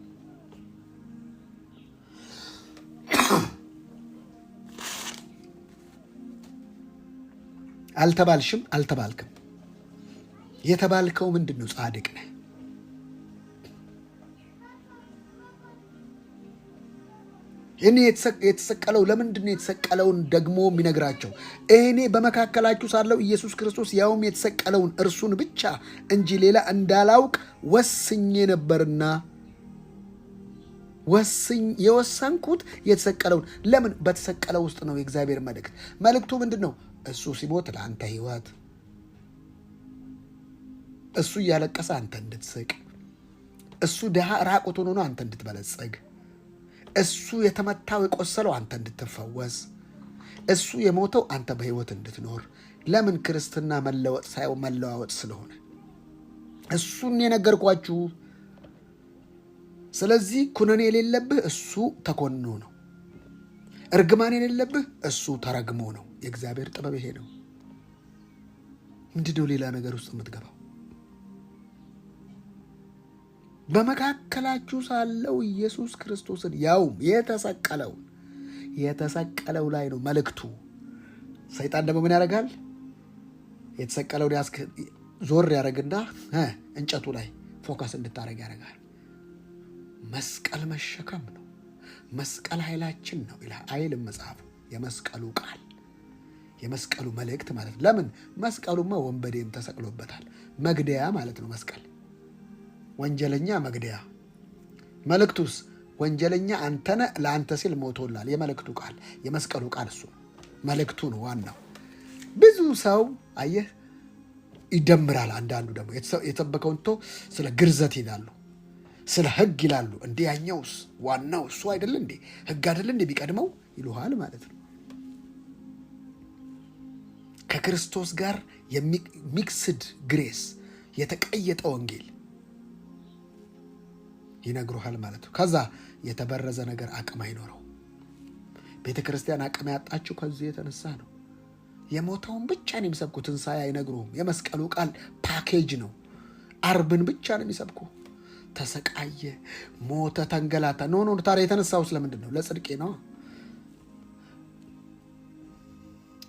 አልተባልሽም፣ አልተባልክም። የተባልከው ምንድን ነው? ጻድቅ ነህ። እኔ የተሰቀለው ለምንድን ነው የተሰቀለውን ደግሞ የሚነግራቸው? እኔ በመካከላችሁ ሳለሁ ኢየሱስ ክርስቶስ ያውም የተሰቀለውን እርሱን ብቻ እንጂ ሌላ እንዳላውቅ ወስኜ ነበርና የወሰንኩት የተሰቀለውን። ለምን? በተሰቀለው ውስጥ ነው የእግዚአብሔር መልእክት። መልእክቱ ምንድን ነው? እሱ ሲሞት ለአንተ ህይወት፣ እሱ እያለቀሰ አንተ እንድትስቅ፣ እሱ ድሃ ራቁቱን ሆኖ አንተ እንድትበለጸግ፣ እሱ የተመታው የቆሰለው አንተ እንድትፈወስ፣ እሱ የሞተው አንተ በህይወት እንድትኖር። ለምን? ክርስትና መለወጥ ሳይሆን መለዋወጥ ስለሆነ እሱን የነገርኳችሁ። ስለዚህ ኩነኔ የሌለብህ እሱ ተኮንኖ ነው። እርግማን የሌለብህ እሱ ተረግሞ ነው። የእግዚአብሔር ጥበብ ይሄ ነው። ምንድነው ሌላ ነገር ውስጥ የምትገባው? በመካከላችሁ ሳለው ኢየሱስ ክርስቶስን ያውም የተሰቀለው ላይ ነው መልእክቱ። ሰይጣን ደግሞ ምን ያደርጋል? የተሰቀለውን ዞር ያደርግና እንጨቱ ላይ ፎከስ እንድታደርግ ያደርጋል። መስቀል መሸከም ነው። መስቀል ኃይላችን ነው ይላል አይልም መጽሐፉ። የመስቀሉ ቃል የመስቀሉ መልእክት ማለት ነው። ለምን? መስቀሉማ ወንበዴም ተሰቅሎበታል። መግደያ ማለት ነው መስቀል። ወንጀለኛ መግደያ። መልእክቱስ ወንጀለኛ አንተነ ለአንተ ሲል ሞቶላል። የመልእክቱ ቃል የመስቀሉ ቃል እሱ መልእክቱ ነው ዋናው። ብዙ ሰው አየህ ይደምራል። አንዳንዱ ደግሞ የተሰበከውን ስለ ግርዘት ይላሉ፣ ስለ ህግ ይላሉ። እንዴ ያኛውስ ዋናው እሱ አይደለ እንዴ? ህግ አይደለ እንዴ ቢቀድመው ይሉሃል ማለት ነው። ከክርስቶስ ጋር ሚክስድ ግሬስ የተቀየጠ ወንጌል ይነግሩሃል ማለት ነው። ከዛ የተበረዘ ነገር አቅም አይኖረው። ቤተ ክርስቲያን አቅም ያጣችው ከዚህ የተነሳ ነው። የሞተውን ብቻ ነው የሚሰብኩ፣ ትንሣኤ አይነግሩም። የመስቀሉ ቃል ፓኬጅ ነው። አርብን ብቻ ነው የሚሰብኩ። ተሰቃየ፣ ሞተ፣ ተንገላታ። ኖ ታዲያ የተነሳው ስለምንድን ነው? ለጽድቄ ነው።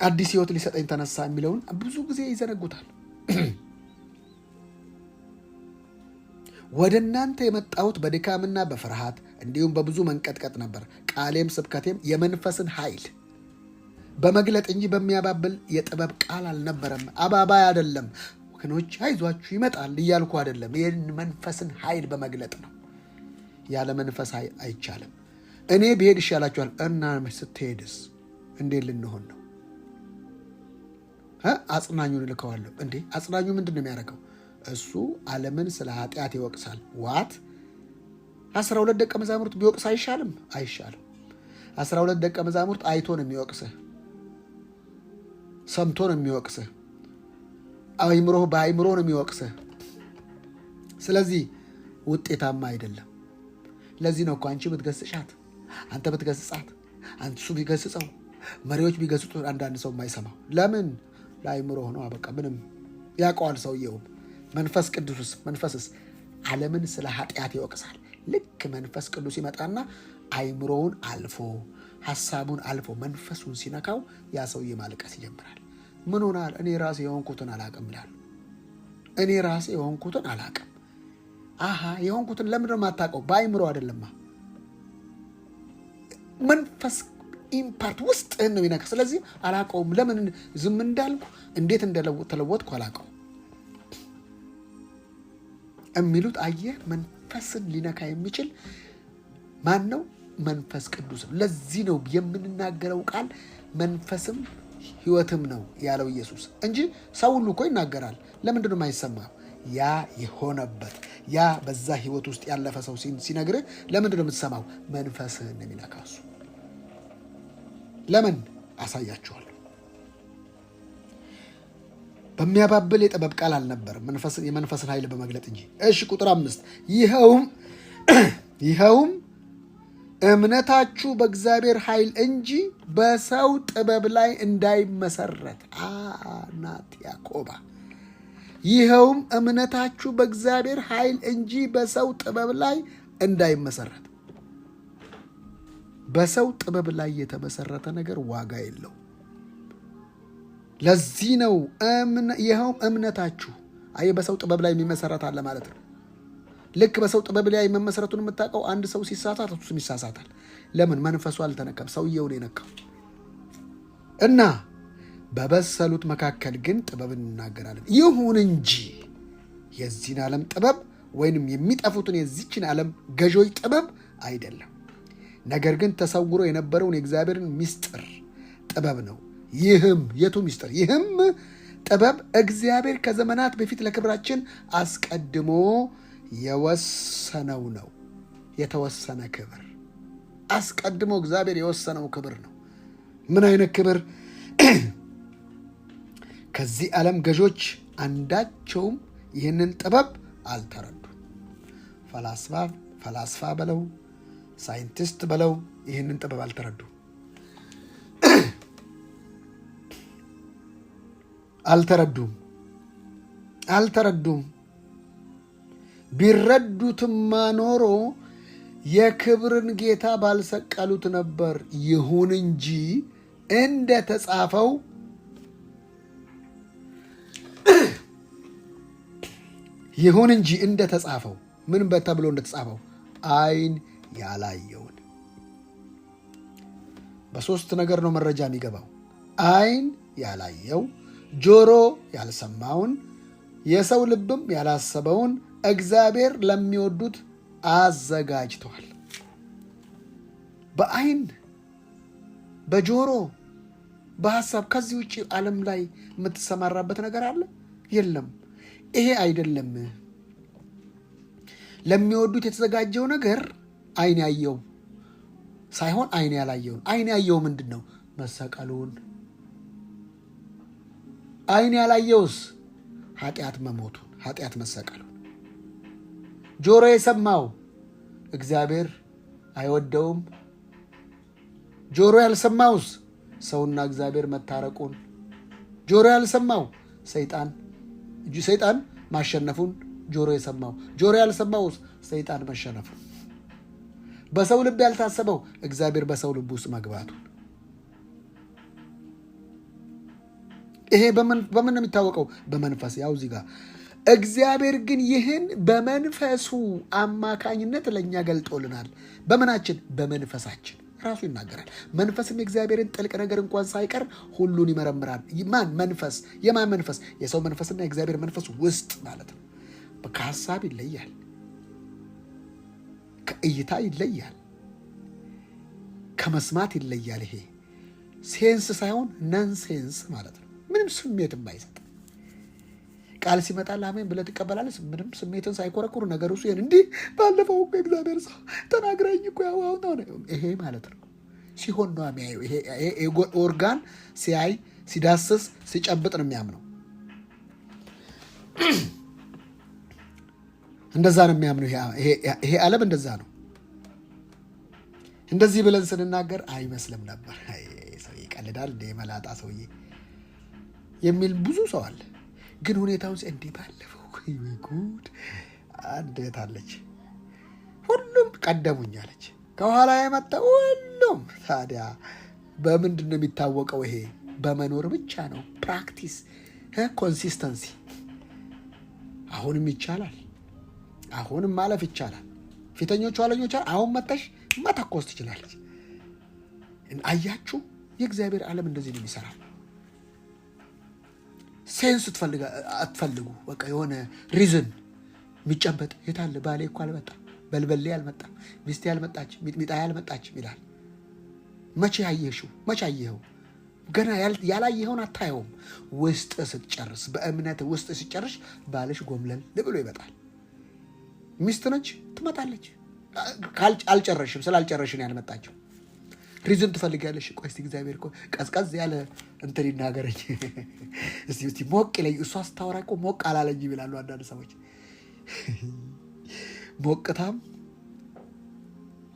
አዲስ ህይወት ሊሰጠኝ ተነሳ የሚለውን ብዙ ጊዜ ይዘነጉታል። ወደ እናንተ የመጣሁት በድካምና በፍርሃት እንዲሁም በብዙ መንቀጥቀጥ ነበር። ቃሌም ስብከቴም የመንፈስን ኃይል በመግለጥ እንጂ በሚያባብል የጥበብ ቃል አልነበረም። አባባይ አይደለም ወገኖች፣ አይዟችሁ ይመጣል እያልኩ አይደለም። ይህን መንፈስን ኃይል በመግለጥ ነው። ያለ መንፈስ አይቻልም። እኔ ብሄድ ይሻላችኋል እና ስትሄድስ እንዴት ልንሆን ነው? አጽናኙን እልከዋለሁ። እንዴ አጽናኙ ምንድን ነው የሚያደርገው? እሱ ዓለምን ስለ ኃጢአት ይወቅሳል። ዋት 12 ደቀ መዛሙርት ቢወቅስ አይሻልም? አይሻልም። 12 ደቀ መዛሙርት አይቶ ነው የሚወቅስህ፣ ሰምቶ ነው የሚወቅስህ፣ በአይምሮ ነው የሚወቅስህ። ስለዚህ ውጤታማ አይደለም። ለዚህ ነው እኮ አንቺ ብትገስጫት፣ አንተ ብትገስጻት፣ አንሱ ቢገስጸው፣ መሪዎች ቢገስጹት አንዳንድ ሰው የማይሰማው ለምን? ለአይምሮ ሆኖ በቃ ምንም ያውቀዋል ሰውየውም። መንፈስስ ዓለምን ስለ ኃጢአት ይወቅሳል። ልክ መንፈስ ቅዱስ ይመጣና አይምሮውን አልፎ ሀሳቡን አልፎ መንፈሱን ሲነካው ያ ሰውዬ ማልቀስ ይጀምራል። ምን ሆናል? እኔ ራሴ የሆንኩትን አላቅም ይላል። እኔ ራሴ የሆንኩትን አላቅም። የሆንኩትን ለምንድን ነው የማታውቀው? በአይምሮ አይደለማ። መንፈስ ኢምፓርት ውስጥህን ነው ይነካ። ስለዚህ አላውቀውም። ለምን ዝም እንዳልኩ እንዴት እንደተለወጥኩ አላውቀው የሚሉት አየህ፣ መንፈስን ሊነካ የሚችል ማን ነው? መንፈስ ቅዱስ። ለዚህ ነው የምንናገረው ቃል መንፈስም ህይወትም ነው ያለው ኢየሱስ እንጂ ሰው ሁሉ እኮ ይናገራል። ለምንድን ነው የማይሰማው? ያ የሆነበት ያ በዛ ህይወት ውስጥ ያለፈ ሰው ሲነግርህ ለምንድን ነው የምትሰማው? መንፈስህን ነው የሚነካ እሱ። ለምን? አሳያችኋለሁ። በሚያባብል የጥበብ ቃል አልነበረም፣ የመንፈስን ኃይል በመግለጥ እንጂ። እሺ ቁጥር 5 ይኸውም እምነታችሁ በእግዚአብሔር ኃይል እንጂ በሰው ጥበብ ላይ እንዳይመሰረት። አናት ያዕቆባ ይኸውም እምነታችሁ በእግዚአብሔር ኃይል እንጂ በሰው ጥበብ ላይ እንዳይመሰረት። በሰው ጥበብ ላይ የተመሰረተ ነገር ዋጋ የለው። ለዚህ ነው ይኸውም እምነታችሁ። በሰው ጥበብ ላይ የሚመሰረት አለ ማለት ነው። ልክ በሰው ጥበብ ላይ መመሰረቱን የምታውቀው አንድ ሰው ሲሳሳት እሱም ይሳሳታል። ለምን? መንፈሱ አልተነካም፣ ሰውየውን የነካው እና በበሰሉት መካከል ግን ጥበብን እናገራለን። ይሁን እንጂ የዚህን ዓለም ጥበብ ወይንም የሚጠፉትን የዚችን ዓለም ገዦች ጥበብ አይደለም፣ ነገር ግን ተሰውሮ የነበረውን የእግዚአብሔርን ምስጢር ጥበብ ነው። ይህም የቱ ምስጢር? ይህም ጥበብ እግዚአብሔር ከዘመናት በፊት ለክብራችን አስቀድሞ የወሰነው ነው። የተወሰነ ክብር፣ አስቀድሞ እግዚአብሔር የወሰነው ክብር ነው። ምን አይነት ክብር? ከዚህ ዓለም ገዦች አንዳቸውም ይህንን ጥበብ አልተረዱም። ፈላስፋ በለው ሳይንቲስት በለው ይህንን ጥበብ አልተረዱም። ቢረዱትማ ኖሮ የክብርን ጌታ ባልሰቀሉት ነበር። ይሁን እንጂ እንደተጻፈው ምን ተብሎ እንደተጻፈው ዓይን ያላየውን። በሶስት ነገር ነው መረጃ የሚገባው። ዓይን ያላየው፣ ጆሮ ያልሰማውን፣ የሰው ልብም ያላሰበውን እግዚአብሔር ለሚወዱት አዘጋጅተዋል። በዓይን በጆሮ በሐሳብ ከዚህ ውጭ ዓለም ላይ የምትሰማራበት ነገር አለ? የለም። ይሄ አይደለም ለሚወዱት የተዘጋጀው ነገር። ዓይን ያየው ሳይሆን ዓይን ያላየውን። ዓይን ያየው ምንድን ነው? መሰቀሉን። ዓይን ያላየውስ ኃጢአት መሞቱን፣ ኃጢአት መሰቀሉን። ጆሮ የሰማው እግዚአብሔር አይወደውም። ጆሮ ያልሰማውስ ሰውና እግዚአብሔር መታረቁን። ጆሮ ያልሰማው ሰይጣን ማሸነፉን ጆሮ የሰማው። ጆሮ ያልሰማውስ ሰይጣን መሸነፉን። በሰው ልብ ያልታሰበው እግዚአብሔር በሰው ልብ ውስጥ መግባቱን። ይሄ በምን ነው የሚታወቀው? በመንፈስ። ያው እዚህ ጋር እግዚአብሔር ግን ይህን በመንፈሱ አማካኝነት ለእኛ ገልጦልናል። በምናችን? በመንፈሳችን። ራሱ ይናገራል። መንፈስም የእግዚአብሔርን ጥልቅ ነገር እንኳን ሳይቀር ሁሉን ይመረምራል። ማን? መንፈስ። የማን መንፈስ? የሰው መንፈስና የእግዚአብሔር መንፈስ ውስጥ ማለት ነው። ከሀሳብ ይለያል፣ ከእይታ ይለያል፣ ከመስማት ይለያል። ይሄ ሴንስ ሳይሆን ነን ሴንስ ማለት ነው። ምንም ስሜት የማይሰጥ ቃል ሲመጣ አሜን ብለህ ትቀበላለህ። ምንም ስሜትን ሳይኮረኩሩ ነገር እሱ እንዲህ ባለፈው እኮ እግዚአብሔር ሰው ተናግረኝ እኮ ያው ነው። ይሄ ማለት ነው ሲሆን ነው የሚያየው። ይሄ ኦርጋን ሲያይ፣ ሲዳስስ፣ ሲጨብጥ ነው የሚያምነው። እንደዛ ነው የሚያምነው። ይሄ ዓለም እንደዛ ነው። እንደዚህ ብለን ስንናገር አይመስልም ነበር። ሰው ይቀልዳል እንደ መላጣ ሰውዬ የሚል ብዙ ሰው አለ። ግን ሁኔታውን እንዲህ ባለፈው ጉድ አንድ እህት አለች፣ ሁሉም ቀደሙኝ አለች። ከኋላ የመጣ ሁሉም። ታዲያ በምንድን ነው የሚታወቀው? ይሄ በመኖር ብቻ ነው። ፕራክቲስ፣ ኮንሲስተንሲ። አሁንም ይቻላል። አሁንም ማለፍ ይቻላል። ፊተኞቹ ኋለኞች አሁን መተሽ መተኮስ ትችላለች። አያችሁ፣ የእግዚአብሔር ዓለም እንደዚህ ነው የሚሰራ። ሴንስ አትፈልጉ። በቃ የሆነ ሪዝን የሚጨበጥ የታለ? ባሌ እኮ አልመጣም፣ በልበሌ አልመጣም፣ ሚስቴ አልመጣች፣ ሚጥሚጣ አልመጣችም ይላል። መቼ አየሽው? መቼ አየኸው? ገና ያላየኸውን አታየውም። ውስጥ ስትጨርስ፣ በእምነት ውስጥ ስትጨርሽ ባልሽ ጎምለል ብሎ ይመጣል። ሚስት ነች፣ ትመጣለች። አልጨረሽም፣ ስላልጨረሽን ያልመጣችው ሪዝን ትፈልጋለሽ። ቆይ እስቲ እግዚአብሔር እኮ ቀዝቀዝ ያለ እንትን ይናገረኝ እስቲ ሞቅ ይለኝ። እሷ ስታወራ እኮ ሞቅ አላለኝ ይላሉ አንዳንድ ሰዎች። ሞቅታም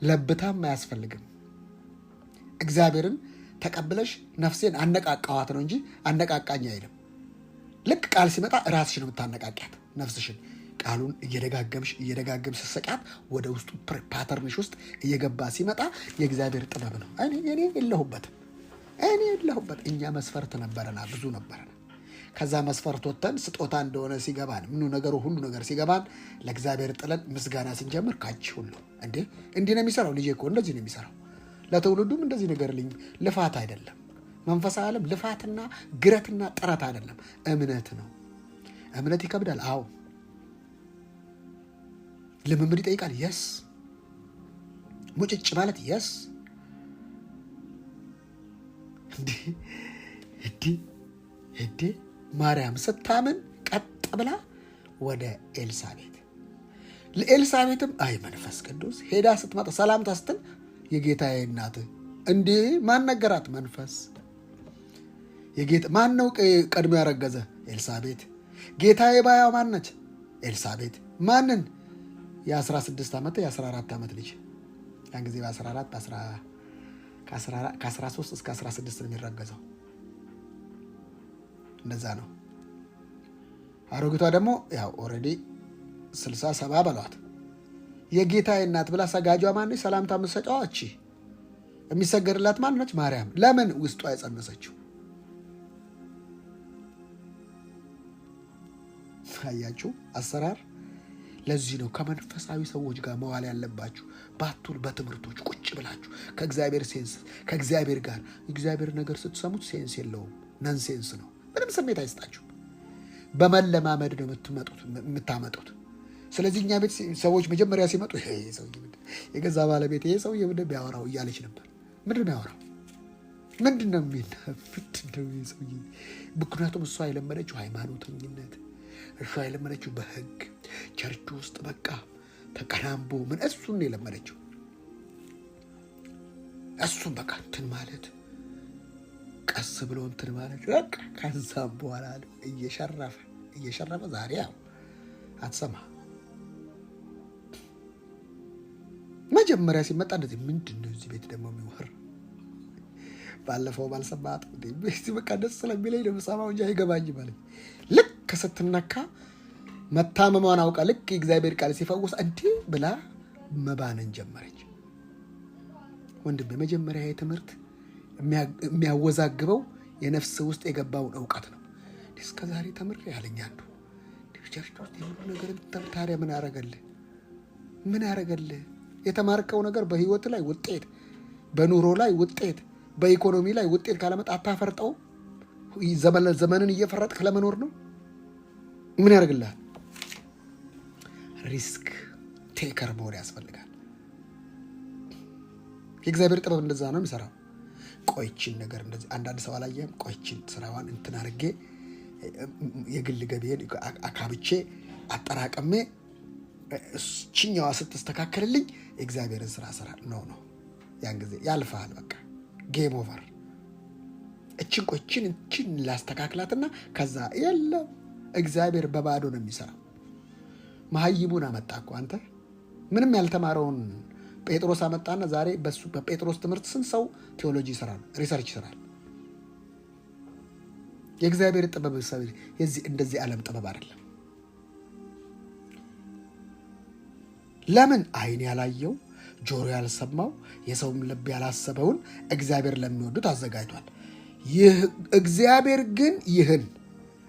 ለብታም አያስፈልግም። እግዚአብሔርን ተቀብለሽ ነፍሴን አነቃቃዋት ነው እንጂ አነቃቃኝ አይልም። ልክ ቃል ሲመጣ ራስሽን የምታነቃቂያት ነፍስሽን ቃሉን እየደጋገምሽ ስትሰቂያት ወደ ውስጡ ፓተርንሽ ውስጥ እየገባ ሲመጣ የእግዚአብሔር ጥበብ ነው። እኔ የለሁበትም። እኛ መስፈርት ነበረና ብዙ ነበረና ከዛ መስፈርት ወጥተን ስጦታ እንደሆነ ሲገባን ሁሉ ነገር ሲገባን ለእግዚአብሔር ጥለን ምስጋና ስንጀምር ካች ሁሉ እንዲህ ነው የሚሰራው። ልጄ እኮ እንደዚህ ነው የሚሰራው። ለትውልዱም እንደዚህ ነገር ልፋት አይደለም። መንፈሳዊ ዓለም ልፋትና ግረትና ጥረት አይደለም፣ እምነት ነው። እምነት ይከብዳል። አዎ ልምምድ ይጠይቃል። የስ ሙጭጭ ማለት የስ እንዲህ ማርያም ስታምን ቀጥ ብላ ወደ ኤልሳቤት ለኤልሳቤትም አይ መንፈስ ቅዱስ ሄዳ ስትመጣ ሰላምታ ስትል የጌታዬ እናት ማን ነገራት? መንፈስ የጌታ ማን ነው ቀድሞ ያረገዘ? ኤልሳቤት። ጌታዬ ባያው ማን ነች? ኤልሳቤት። ማንን? የ16 ዓመት የ14 ዓመት ልጅ። ያን ጊዜ በ14 ከ13 እስከ 16 ነው የሚረገዘው። እንደዛ ነው። አሮጊቷ ደግሞ ያው ኦልሬዲ 60 70 በሏት። የጌታዬ እናት ብላ ሰጋጇ ማነች? ሰላምታ የምትሰጠዋ እቺ የሚሰገድላት ማን ነች? ማርያም። ለምን? ውስጧ የጸነሰችው። አያችሁ አሰራር። ለዚህ ነው ከመንፈሳዊ ሰዎች ጋር መዋል ያለባችሁ። ባቱል በትምህርቶች ቁጭ ብላችሁ ከእግዚአብሔር ጋር እግዚአብሔር ነገር ስትሰሙት ሴንስ የለውም፣ ነን ሴንስ ነው። ምንም ስሜት አይስጣችሁ። በመለማመድ ነው የምታመጡት። ስለዚህ እኛ ቤት ሰዎች መጀመሪያ ሲመጡ ይሄ ሰውዬ የገዛ ባለቤት ይሄ ሰውዬ ምንድን ነው ያወራው እያለች ነበር። ምንድን ነው ያወራው? ምንድን ነው ሰውዬ? ምክንያቱም እሷ የለመደችው ሃይማኖተኝነት፣ እሷ የለመደችው በህግ ቸርች ውስጥ በቃ ተቀናንቦ ምን እሱን የለመደችው። እሱን በቃ እንትን ማለት ቀስ ብሎ እንትን ማለት በቃ ከዛም በኋላ እየሸረፈ ዛሬ ያው አትሰማ። መጀመሪያ ሲመጣ እንደዚህ ምንድን ነው እዚህ ቤት ደግሞ የሚወር ባለፈው ባልሰማት እንደዚህ በቃ ደስ ስለሚለኝ ነው የምሰማው እንጂ አይገባኝ ማለት ልክ ስትነካ መታመሟን አውቃ ልክ የእግዚአብሔር ቃል ሲፈውስ እንዲህ ብላ መባነን ጀመረች። ወንድም የመጀመሪያ ትምህርት የሚያወዛግበው የነፍስ ውስጥ የገባውን እውቀት ነው። እስከ ዛሬ ተምሬ ያለኝ አንዱ ቸርች ውስጥ የሁሉ ነገር ታዲያ ምን ያደረገልህ? የተማርከው ነገር በህይወት ላይ ውጤት፣ በኑሮ ላይ ውጤት፣ በኢኮኖሚ ላይ ውጤት ካለመጣ አታፈርጠው። ዘመንን እየፈረጥክ ለመኖር ነው። ምን ያደርግልሃል? ሪስክ ቴከር መሆን ያስፈልጋል። የእግዚአብሔር ጥበብ እንደዛ ነው የሚሰራው። ቆይችን ነገር እንደዚህ አንዳንድ ሰው አላየህም? ቆይችን ስራዋን እንትን አድርጌ የግል ገቢዬን አካብቼ አጠራቀሜ ችኛዋ ስትስተካከልልኝ የእግዚአብሔርን ስራ ነው። ያን ጊዜ ያልፋል። በቃ ጌም ኦቨር። እችን ላስተካክላትና ከዛ የለም እግዚአብሔር በባዶ ነው የሚሰራው። መሀይሙን አመጣ እኮ አንተ ምንም ያልተማረውን ጴጥሮስ አመጣና ዛሬ በጴጥሮስ ትምህርት ስንት ሰው ቴዎሎጂ ይሰራል፣ ሪሰርች ይሰራል። የእግዚአብሔር ጥበብ እንደዚህ ዓለም ጥበብ አይደለም። ለምን? አይን ያላየው ጆሮ ያልሰማው የሰውም ልብ ያላሰበውን እግዚአብሔር ለሚወዱት አዘጋጅቷል። እግዚአብሔር ግን ይህን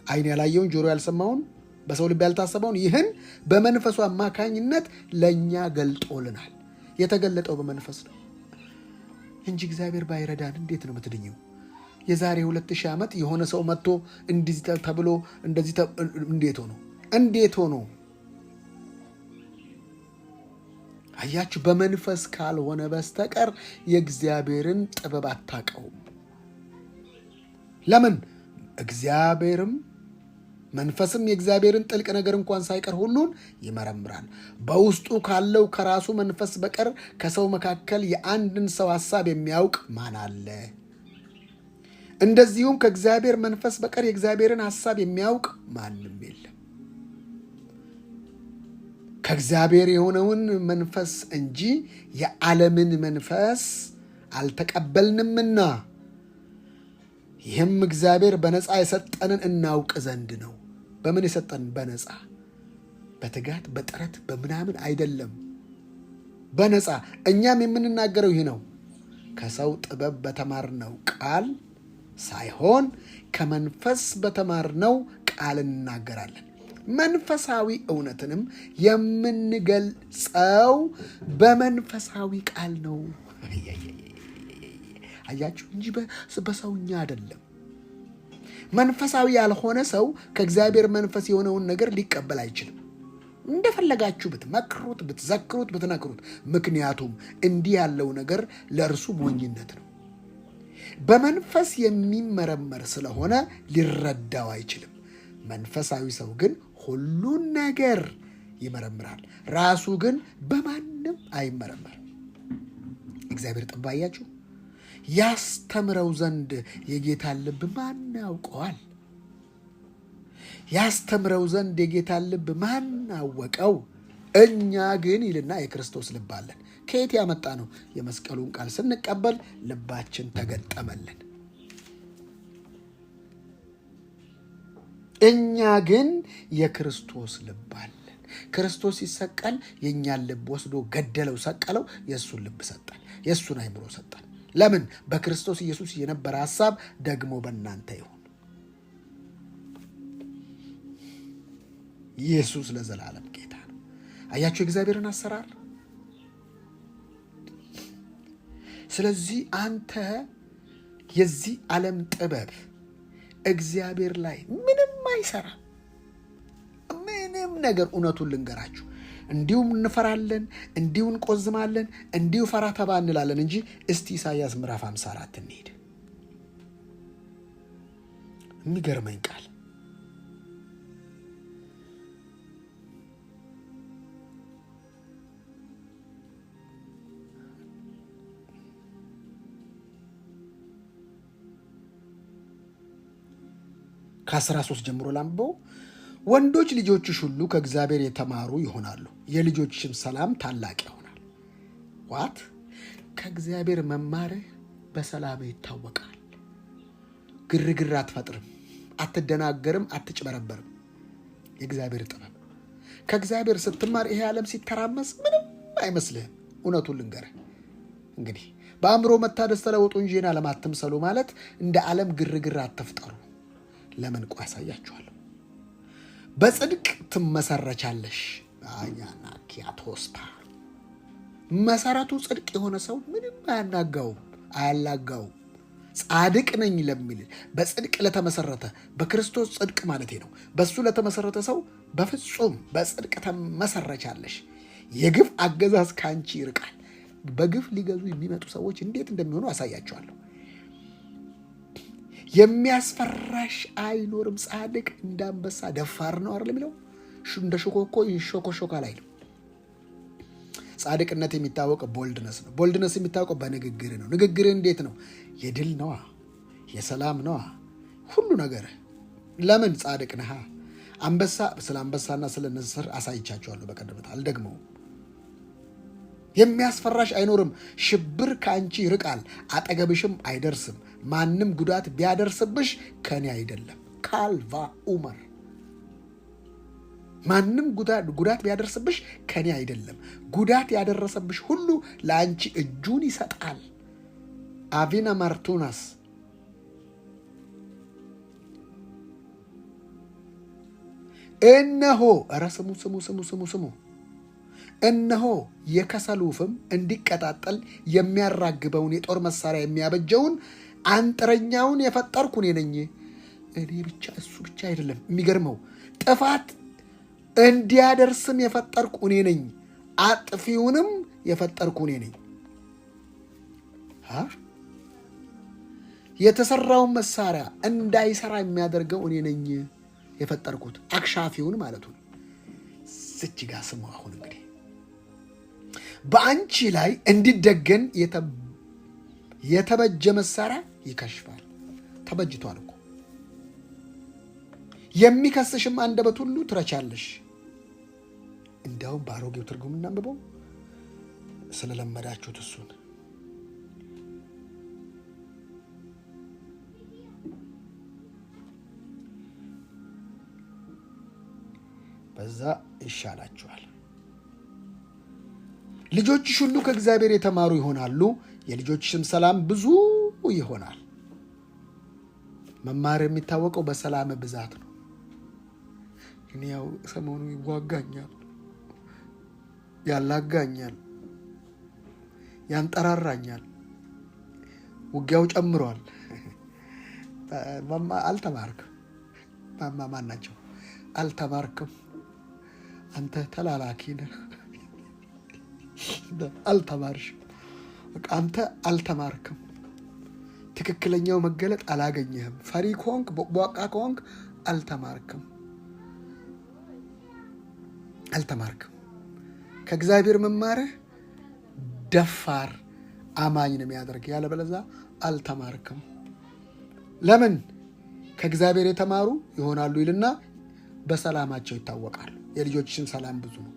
አይን ያላየውን ጆሮ ያልሰማውን በሰው ልብ ያልታሰበውን ይህን በመንፈሱ አማካኝነት ለእኛ ገልጦልናል። የተገለጠው በመንፈስ ነው እንጂ እግዚአብሔር ባይረዳን እንዴት ነው የምትድኘው? የዛሬ 2000 ዓመት የሆነ ሰው መጥቶ እንዲህ ተብሎ እንደዚህ እንዴት ሆኖ አያችሁ። በመንፈስ ካልሆነ በስተቀር የእግዚአብሔርን ጥበብ አታውቀውም። ለምን? እግዚአብሔርም መንፈስም የእግዚአብሔርን ጥልቅ ነገር እንኳን ሳይቀር ሁሉን ይመረምራል። በውስጡ ካለው ከራሱ መንፈስ በቀር ከሰው መካከል የአንድን ሰው ሐሳብ የሚያውቅ ማን አለ? እንደዚሁም ከእግዚአብሔር መንፈስ በቀር የእግዚአብሔርን ሐሳብ የሚያውቅ ማንም የለም። ከእግዚአብሔር የሆነውን መንፈስ እንጂ የዓለምን መንፈስ አልተቀበልንምና ይህም እግዚአብሔር በነፃ የሰጠንን እናውቅ ዘንድ ነው። በምን የሰጠን? በነፃ፣ በትጋት በጥረት በምናምን አይደለም፣ በነፃ። እኛም የምንናገረው ይህ ነው፣ ከሰው ጥበብ በተማርነው ቃል ሳይሆን ከመንፈስ በተማርነው ቃል እንናገራለን። መንፈሳዊ እውነትንም የምንገልጸው በመንፈሳዊ ቃል ነው። አያችሁ እንጂ በሰውኛ አይደለም። መንፈሳዊ ያልሆነ ሰው ከእግዚአብሔር መንፈስ የሆነውን ነገር ሊቀበል አይችልም። እንደፈለጋችሁ ብትመክሩት፣ ብትዘክሩት፣ ብትነክሩት፣ ምክንያቱም እንዲህ ያለው ነገር ለእርሱ ሞኝነት ነው። በመንፈስ የሚመረመር ስለሆነ ሊረዳው አይችልም። መንፈሳዊ ሰው ግን ሁሉን ነገር ይመረምራል፣ ራሱ ግን በማንም አይመረመርም። እግዚአብሔር ጥባያችሁ ያስተምረው ዘንድ የጌታን ልብ ማን ያውቀዋል? ያስተምረው ዘንድ የጌታን ልብ ማን አወቀው? እኛ ግን ይልና የክርስቶስ ልብ አለን። ከየት ያመጣ ነው? የመስቀሉን ቃል ስንቀበል ልባችን ተገጠመልን። እኛ ግን የክርስቶስ ልብ አለን። ክርስቶስ ሲሰቀል የእኛን ልብ ወስዶ ገደለው፣ ሰቀለው። የእሱን ልብ ሰጠን፣ የእሱን አይምሮ ሰጠን። ለምን? በክርስቶስ ኢየሱስ የነበረ ሐሳብ ደግሞ በእናንተ ይሁን። ኢየሱስ ለዘላለም ጌታ ነው። አያችሁ የእግዚአብሔርን አሰራር። ስለዚህ አንተ የዚህ ዓለም ጥበብ እግዚአብሔር ላይ ምንም አይሰራ። ምንም ነገር እውነቱን ልንገራችሁ፣ እንዲሁም እንፈራለን፣ እንዲሁ እንቆዝማለን፣ እንዲሁ ፈራ ተባ እንላለን እንጂ እስቲ ኢሳይያስ ምዕራፍ 54 እንሄድ። የሚገርመኝ ቃል ከ13 ጀምሮ ላንብበው። ወንዶች ልጆችሽ ሁሉ ከእግዚአብሔር የተማሩ ይሆናሉ፣ የልጆችሽም ሰላም ታላቅ ይሆናል። ዋት ከእግዚአብሔር መማርህ በሰላም ይታወቃል። ግርግር አትፈጥርም፣ አትደናገርም፣ አትጭበረበርም። የእግዚአብሔር ጥበብ ከእግዚአብሔር ስትማር ይሄ ዓለም ሲተራመስ ምንም አይመስልህም። እውነቱን ልንገርህ እንግዲህ በአእምሮ መታደስ ተለወጡ እንጂ ዓለም አትምሰሉ ማለት እንደ ዓለም ግርግር አትፍጠሩ። ለምን? ቆይ አሳያችኋለሁ። በጽድቅ ትመሰረቻለሽ። አያና ኪያቶስታ መሰረቱ ጽድቅ የሆነ ሰው ምንም አያላጋውም። ጻድቅ ነኝ ለሚል በጽድቅ ለተመሰረተ በክርስቶስ ጽድቅ ማለት ነው፣ በሱ ለተመሰረተ ሰው በፍጹም በጽድቅ ትመሰረቻለሽ። የግፍ አገዛዝ ካንቺ ይርቃል። በግፍ ሊገዙ የሚመጡ ሰዎች እንዴት እንደሚሆኑ አሳያቸዋለሁ። የሚያስፈራሽ አይኖርም። ጻድቅ እንዳንበሳ ደፋር ነው አይደል የሚለው? እንደ ሾኮኮ ይሾኮሾካል አይልም። ጻድቅነት የሚታወቀው ቦልድነስ ነው። ቦልድነስ የሚታወቀው በንግግር ነው። ንግግር እንዴት ነው? የድል ነዋ፣ የሰላም ነዋ፣ ሁሉ ነገር። ለምን? ጻድቅ ነህ። አንበሳ፣ ስለ አንበሳና ስለ ንስር አሳይቻቸዋለሁ በቀደምታ፣ አልደግመውም። የሚያስፈራሽ አይኖርም። ሽብር ከአንቺ ይርቃል፣ አጠገብሽም አይደርስም። ማንም ጉዳት ቢያደርስብሽ ከኔ አይደለም። ካልቫ ኡመር ማንም ጉዳት ቢያደርስብሽ ከኔ አይደለም። ጉዳት ያደረሰብሽ ሁሉ ለአንቺ እጁን ይሰጣል። አቪና ማርቱናስ እነሆ፣ ኧረ ስሙ፣ እነሆ የከሰሉ ፍም እንዲቀጣጠል የሚያራግበውን የጦር መሳሪያ የሚያበጀውን አንጥረኛውን የፈጠርኩ እኔ ነኝ። እኔ ብቻ፣ እሱ ብቻ አይደለም። የሚገርመው ጥፋት እንዲያደርስም የፈጠርኩ እኔ ነኝ፣ አጥፊውንም የፈጠርኩ እኔ ነኝ። የተሰራውን መሳሪያ እንዳይሰራ የሚያደርገው እኔ ነኝ የፈጠርኩት፣ አክሻፊውን ማለቱ ነው። ዝች ጋር ስሙ። አሁን እንግዲህ በአንቺ ላይ እንዲደገን የተበጀ መሳሪያ ይከሽፋል። ተበጅቷል እኮ። የሚከስሽም አንደበት ሁሉ ትረቻለሽ። እንዲያውም በአሮጌው ትርጉም እናንብበው ስለለመዳችሁት እሱን። በዛ ይሻላችኋል። ልጆችሽ ሁሉ ከእግዚአብሔር የተማሩ ይሆናሉ፣ የልጆችሽም ሰላም ብዙ ይሆናል። መማር የሚታወቀው በሰላም ብዛት ነው። እኔ ያው ሰሞኑ ይዋጋኛል፣ ያላጋኛል፣ ያንጠራራኛል፣ ውጊያው ጨምሯል። አልተማርክም። ማን ናቸው? አልተማርክም፣ አንተ ተላላኪ ነህ፣ አልተማርሽም፣ አንተ አልተማርክም፣ ትክክለኛው መገለጥ አላገኘህም፣ ፈሪ ከሆንክ ቦቃ ከሆንክ አልተማርክም። ከእግዚአብሔር መማርህ ደፋር አማኝ ነው የሚያደርግ፣ ያለበለዚያ አልተማርክም። ለምን? ከእግዚአብሔር የተማሩ ይሆናሉ ይልና በሰላማቸው ይታወቃሉ። የልጆችሽን ሰላም ብዙ ነው።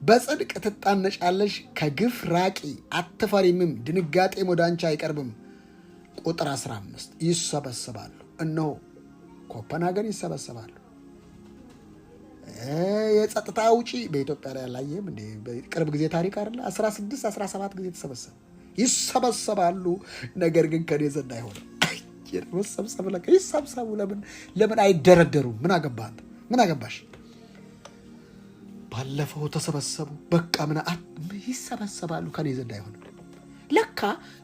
በጽድቅ ትጣነጫለሽ፣ ከግፍ ራቂ፣ አትፈሪምም፣ ድንጋጤም ወደ አንቺ አይቀርብም። ቁጥር 15 ይሰበሰባሉ። እነሆ ኮፐንሃገን ይሰበሰባሉ። የጸጥታ ውጪ በኢትዮጵያ ላይ ያላየም እንዴ? በቅርብ ጊዜ ታሪክ አይደለ? 16 17 ጊዜ ይሰበሰባሉ። ነገር ግን ከኔ ዘንድ አይሆንም። መሰብሰብ ለካ ይሰብሰቡ። ለምን አይደረደሩም? ምን አገባህ? ምን አገባሽ? ባለፈው ተሰበሰቡ፣ በቃ ይሰበሰባሉ። ከኔ ዘንድ አይሆንም። ለካ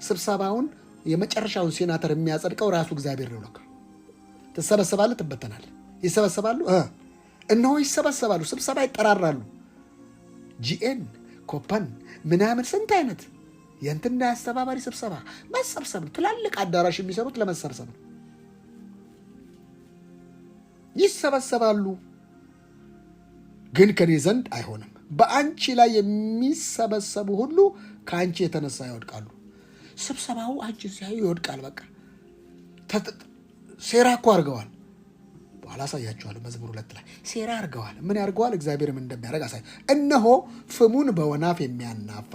ስብሰባውን የመጨረሻውን ሴናተር የሚያጸድቀው ራሱ እግዚአብሔር ነው። ለካ ትሰበሰባለህ፣ ትበተናለህ። ይሰበሰባሉ፣ እነሆ ይሰበሰባሉ። ስብሰባ ይጠራራሉ። ጂኤን ኮፐን ምናምን ስንት አይነት የእንትና አስተባባሪ ስብሰባ መሰብሰብ ነው። ትላልቅ አዳራሽ የሚሰሩት ለመሰብሰብ ነው። ይሰበሰባሉ፣ ግን ከኔ ዘንድ አይሆንም። በአንቺ ላይ የሚሰበሰቡ ሁሉ ከአንቺ የተነሳ ይወድቃሉ። ስብሰባው አንቺ ሲያዩ ይወድቃል። በቃ ሴራ እኮ አድርገዋል። በኋላ አሳያችኋለሁ። መዝሙር 2 ላይ ሴራ አድርገዋል። ምን ያድርገዋል? እግዚአብሔርም እንደሚያደርግ አሳይ። እነሆ ፍሙን በወናፍ የሚያናፋ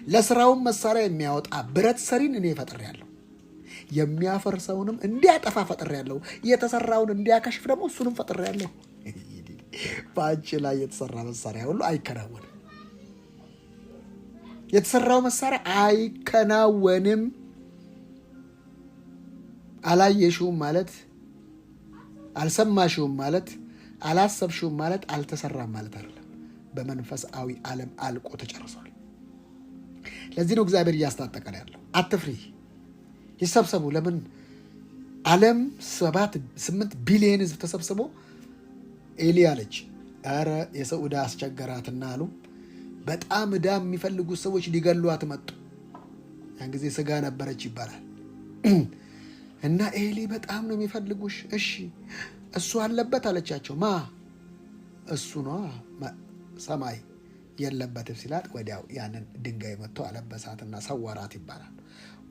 ለስራውን መሳሪያ የሚያወጣ ብረት ሰሪን እኔ ፈጥሬያለሁ፣ የሚያፈርሰውንም እንዲያጠፋ ፈጥሬያለሁ፣ የተሰራውን እንዲያከሽፍ ደግሞ እሱንም ፈጥሬያለሁ። በአንቺ ላይ የተሰራ መሳሪያ ሁሉ አይከናወንም። የተሰራው መሳሪያ አይከናወንም። አላየሽውም ማለት፣ አልሰማሽውም ማለት፣ አላሰብሽውም ማለት አልተሰራም ማለት አይደለም። በመንፈሳዊ ዓለም አልቆ ተጨርሷል። ለዚህ ነው እግዚአብሔር እያስታጠቀን ያለው። አትፍሪ፣ ይሰብሰቡ። ለምን? ዓለም 8 ቢሊዮን ህዝብ ተሰብስቦ ኤሊ አለች፣ ኧረ የሰው ዕዳ አስቸገራትና አሉ። በጣም ዕዳ የሚፈልጉ ሰዎች ሊገሏት መጡ። ያን ጊዜ ስጋ ነበረች ይባላል። እና ኤሊ በጣም ነው የሚፈልጉሽ። እሺ እሱ አለበት አለቻቸው። ማ እሱ ነው፣ ሰማይ የለበትም ሲላት ወዲያው ያንን ድንጋይ መጥቶ አለበሳትና ሰወራት ይባላል።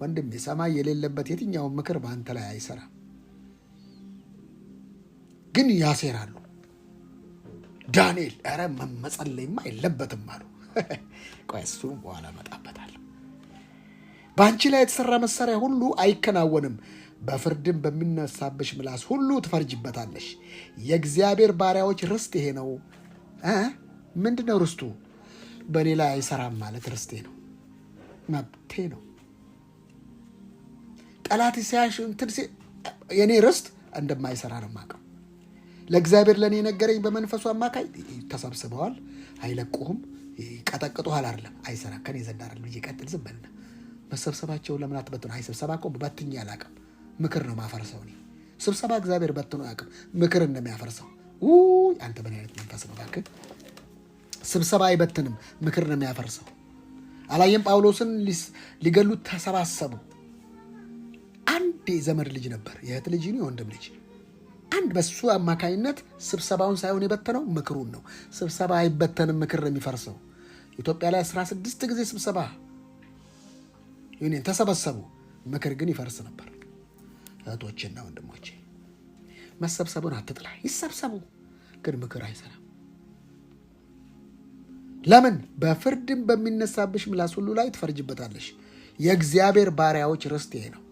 ወንድሜ ሰማይ የሌለበት የትኛውን ምክር በአንተ ላይ አይሰራም፣ ግን ያሴራሉ። ዳንኤል ኧረ መጸለይማ የለበትም አሉ። ቆይ እሱም በኋላ እመጣበታለሁ። በአንቺ ላይ የተሰራ መሳሪያ ሁሉ አይከናወንም። በፍርድም በሚነሳብሽ ምላስ ሁሉ ትፈርጅበታለሽ። የእግዚአብሔር ባሪያዎች ርስት ይሄ ነው። ምንድን ነው ርስቱ? በእኔ ላይ አይሰራም ማለት ርስቴ ነው፣ መብቴ ነው። ጠላት ሲያሽ የእኔ ርስት እንደማይሰራ ነው የማውቀው። ለእግዚአብሔር ለእኔ ነገረኝ በመንፈሱ አማካይ። ተሰብስበዋል፣ አይለቁህም፣ ይቀጠቅጡሃል። አይደለም አይሰራ ከኔ ዘንድ አይደለም። ይቀጥል፣ ዝም በልና መሰብሰባቸው ለምን አትበትኑ? አይ ስብሰባ እኮ በትኜ አላውቅም። ምክር ነው ማፈርሰው። እኔ ስብሰባ እግዚአብሔር በትኖ አያውቅም፣ ምክር እንደሚያፈርሰው። አንተ ምን አይነት መንፈስ ነው እባክህ? ስብሰባ አይበትንም፣ ምክር ነው የሚያፈርሰው። አላየም? ጳውሎስን ሊገሉት ተሰባሰቡ። አንድ የዘመድ ልጅ ነበር፣ የእህት ልጅ ነው፣ የወንድም ልጅ። አንድ በሱ አማካይነት ስብሰባውን ሳይሆን የበተነው ምክሩን ነው። ስብሰባ አይበተንም፣ ምክር ነው የሚፈርሰው። ኢትዮጵያ ላይ 16 ጊዜ ስብሰባ ዩኒየን ተሰበሰቡ፣ ምክር ግን ይፈርስ ነበር። እህቶችና ወንድሞቼ መሰብሰቡን አትጥላ። ይሰብሰቡ፣ ግን ምክር አይሰራም። ለምን? በፍርድም በሚነሳብሽ ምላስ ሁሉ ላይ ትፈርጅበታለሽ። የእግዚአብሔር ባሪያዎች ርስት ይሄ ነው።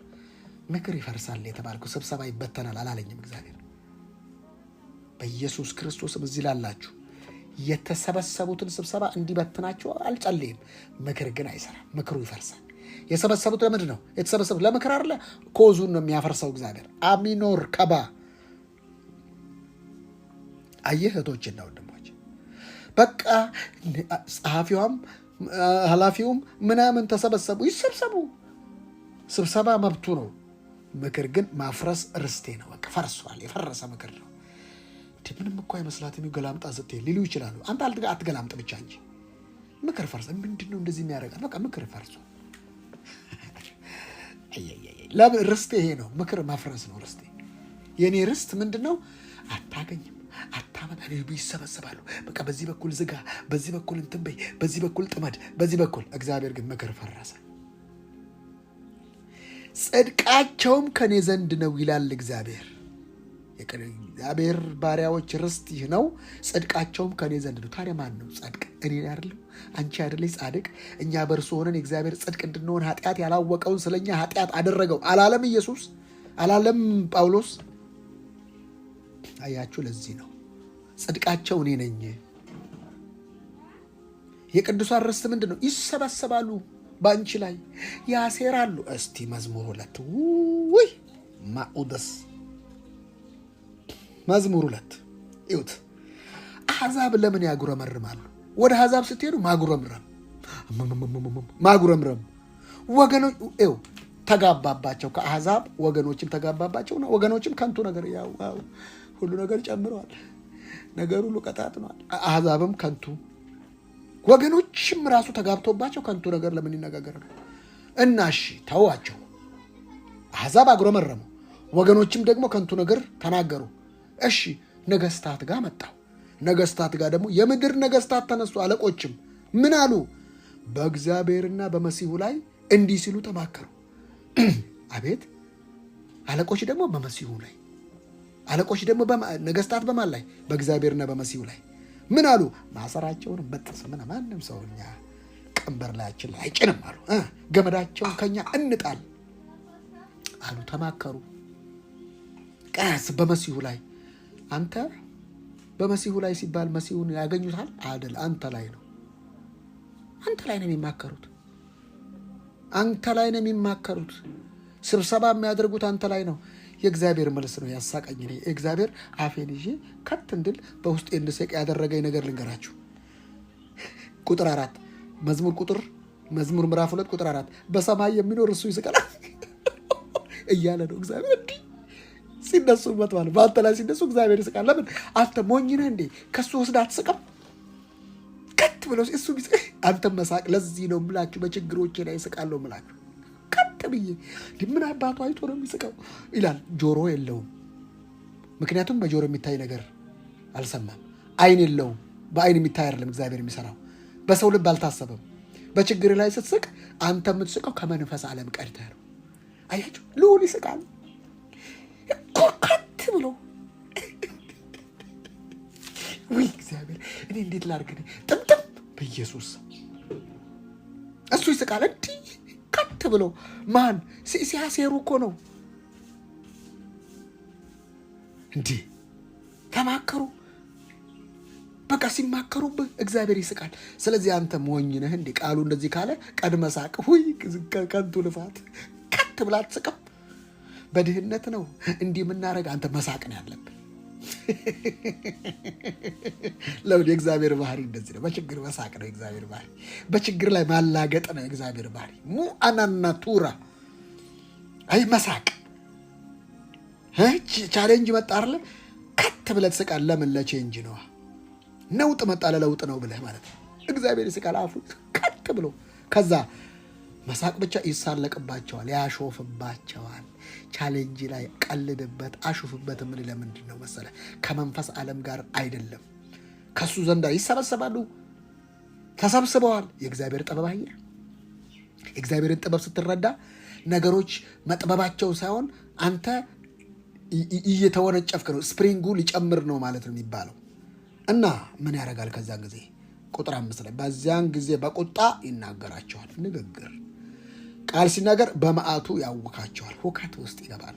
ምክር ይፈርሳል የተባልኩ ስብሰባ ይበተናል አላለኝም እግዚአብሔር። በኢየሱስ ክርስቶስም እዚህ ላላችሁ የተሰበሰቡትን ስብሰባ እንዲበትናቸው አልጸልይም። ምክር ግን አይሰራም። ምክሩ ይፈርሳል። የሰበሰቡት ለምንድን ነው የተሰበሰቡት? ለምክር አይደለ? ኮዙን ነው የሚያፈርሰው እግዚአብሔር። አሚኖር ከባ አየህ እህቶችና ወንድሞች፣ በቃ ጸሐፊዋም ኃላፊውም ምናምን ተሰበሰቡ፣ ይሰብሰቡ። ስብሰባ መብቱ ነው። ምክር ግን ማፍረስ ርስቴ ነው። በቃ ፈርሷል። የፈረሰ ምክር ነው። ምንም እኮ አይመስላትም ገላምጣ ስትሄድ ሊሉ ይችላሉ። አንተ አትገላምጥ ብቻ እንጂ ምክር ፈርሰ ምንድን ነው እንደዚህ የሚያደርጋል? በቃ ምክር ፈርሷል። ርስቴ ይሄ ነው። ምክር ማፍረስ ነው ርስቴ። የእኔ ርስት ምንድን ነው? አታገኝም፣ አታመጣ፣ ይሰበሰባሉ። በቃ በዚህ በኩል ዝጋ፣ በዚህ በኩል እንትን በይ፣ በዚህ በኩል ጥመድ፣ በዚህ በኩል። እግዚአብሔር ግን ምክር ፈረሰ። ጽድቃቸውም ከኔ ዘንድ ነው ይላል እግዚአብሔር። የእግዚአብሔር ባሪያዎች ርስት ይህ ነው፣ ጽድቃቸውም ከኔ ዘንድ ነው። ታዲያ ማን ነው ጻድቅ? እኔ አይደለም? አንቺ አይደለች ጻድቅ? እኛ በእርሱ ሆነን የእግዚአብሔር ጽድቅ እንድንሆን ኃጢአት ያላወቀውን ስለኛ ኃጢአት አደረገው አላለም ኢየሱስ? አላለም ጳውሎስ? አያችሁ፣ ለዚህ ነው ጽድቃቸው እኔ ነኝ። የቅዱሳን ርስት ምንድን ነው? ይሰበሰባሉ በአንቺ ላይ ያሴራሉ። እስቲ መዝሙር 2 ውይ ማኡደስ መዝሙር 2 ይሁት። አሕዛብ ለምን ያጉረመርማሉ? ወደ አሕዛብ ስትሄዱ ማጉረምረም ወገኖች ይው ተጋባባቸው። ከአሕዛብ ወገኖችም ተጋባባቸው ነው። ወገኖችም ከንቱ ነገር ያው ሁሉ ነገር ጨምረዋል። ነገር ሁሉ ቀጣጥኗል። አሕዛብም ከንቱ ወገኖችም ራሱ ተጋብቶባቸው ከንቱ ነገር ለምን ይነጋገራሉ? እና እሺ ተዋቸው። አሕዛብ አጉረመረሙ፣ ወገኖችም ደግሞ ከንቱ ነገር ተናገሩ። እሺ ነገስታት ጋር መጣው። ነገስታት ጋር ደግሞ የምድር ነገስታት ተነሱ። አለቆችም ምን አሉ? በእግዚአብሔርና በመሲሁ ላይ እንዲህ ሲሉ ተማከሩ። አቤት! አለቆች ደግሞ በመሲሁ ላይ፣ አለቆች ደግሞ ነገስታት በማን ላይ? በእግዚአብሔርና በመሲሁ ላይ ምን አሉ? ማሰራቸውን በጥስ ምን ማንም ሰው እኛ ቀንበር ላያችን ላይ አይጭንም አሉ። ገመዳቸውን ከኛ እንጣል አሉ። ተማከሩ። ቀስ በመሲሁ ላይ አንተ በመሲሁ ላይ ሲባል መሲሁን ያገኙታል አይደል? አንተ ላይ ነው። አንተ ላይ ነው የሚማከሩት። አንተ ላይ ነው የሚማከሩት። ስብሰባ የሚያደርጉት አንተ ላይ ነው። የእግዚአብሔር መልስ ነው ያሳቀኝ። እኔ እግዚአብሔር አፌን ይዤ ከት እንድል በውስጤ እንድስቅ ያደረገኝ ነገር ልንገራችሁ። ቁጥር 4 መዝሙር ምዕራፍ 2 ቁጥር 4 በሰማይ የሚኖር እሱ ይስቃል እያለ ነው እግዚአብሔር። እንዲህ ሲነሱበት ማለት በአንተ ላይ ሲነሱ እግዚአብሔር ይስቃል። ለምን? አንተ ሞኝ ነህ እንዴ? ከሱ ወስደህ አትስቅም? ከት ብለው እሱ ቢስቅ አንተ መሳቅ። ለዚህ ነው የምላችሁ በችግሮቼ ላይ ይስቃለሁ የምላችሁ። ከት ብዬ ምን አባቱ አይቶ ነው የሚስቀው ይላል። ጆሮ የለውም፣ ምክንያቱም በጆሮ የሚታይ ነገር አልሰማም። አይን የለውም፣ በአይን የሚታይ አይደለም እግዚአብሔር የሚሰራው። በሰው ልብ አልታሰበም። በችግር ላይ ስትስቅ አንተ የምትስቀው ከመንፈስ ዓለም ቀድተህ ነው። አያችሁ፣ ልዑል ይስቃል እኮ ከት ብሎ። ውይ እግዚአብሔር፣ እኔ እንዴት ላድርግ? ጥምጥም በኢየሱስ እሱ ይስቃል እንዲህ ከት ብሎ። ማን ሲያሴሩ እኮ ነው እንዲህ ተማከሩ። በቃ ሲማከሩብህ እግዚአብሔር ይስቃል። ስለዚህ አንተ ሞኝ ነህ እንዴ? ቃሉ እንደዚህ ካለ ቀድመ ሳቅ። ሁይ ከንቱ ልፋት። ከት ብላ አትስቅም። በድህነት ነው እንዲህ የምናደርግ። አንተ መሳቅ ነው ያለብን። ለምን? የእግዚአብሔር ባህሪ እንደዚህ ነው። በችግር መሳቅ ነው የእግዚአብሔር ባህሪ። በችግር ላይ ማላገጥ ነው የእግዚአብሔር ባህሪ። አናናቱራ አይ መሳቅ። ቻሌንጅ መጣ አይደለ? ከት ብለህ ትስቃለህ። ለምን? ለቼንጅ ነዋ። ነውጥ መጣ ለለውጥ ነው ብለህ ማለት ነው። እግዚአብሔር ይስቃል አፉ ከት ብሎ። ከዛ መሳቅ ብቻ ይሳለቅባቸዋል፣ ያሾፍባቸዋል። ቻሌንጅ ላይ ቀልድበት፣ አሹፍበት። ምን ለምንድን ነው መሰለ? ከመንፈስ ዓለም ጋር አይደለም፣ ከሱ ዘንዳ ይሰበሰባሉ። ተሰብስበዋል። የእግዚአብሔር ጥበብ አየህ። የእግዚአብሔርን ጥበብ ስትረዳ ነገሮች መጥበባቸው ሳይሆን አንተ እየተወነጨፍክ ነው። ስፕሪንጉ ሊጨምር ነው ማለት ነው የሚባለው። እና ምን ያደርጋል? ከዛን ጊዜ ቁጥር 5 ላይ በዚያን ጊዜ በቁጣ ይናገራቸዋል። ንግግር ቃል ሲናገር በመዓቱ ያውካቸዋል። ሁከት ውስጥ ይገባሉ።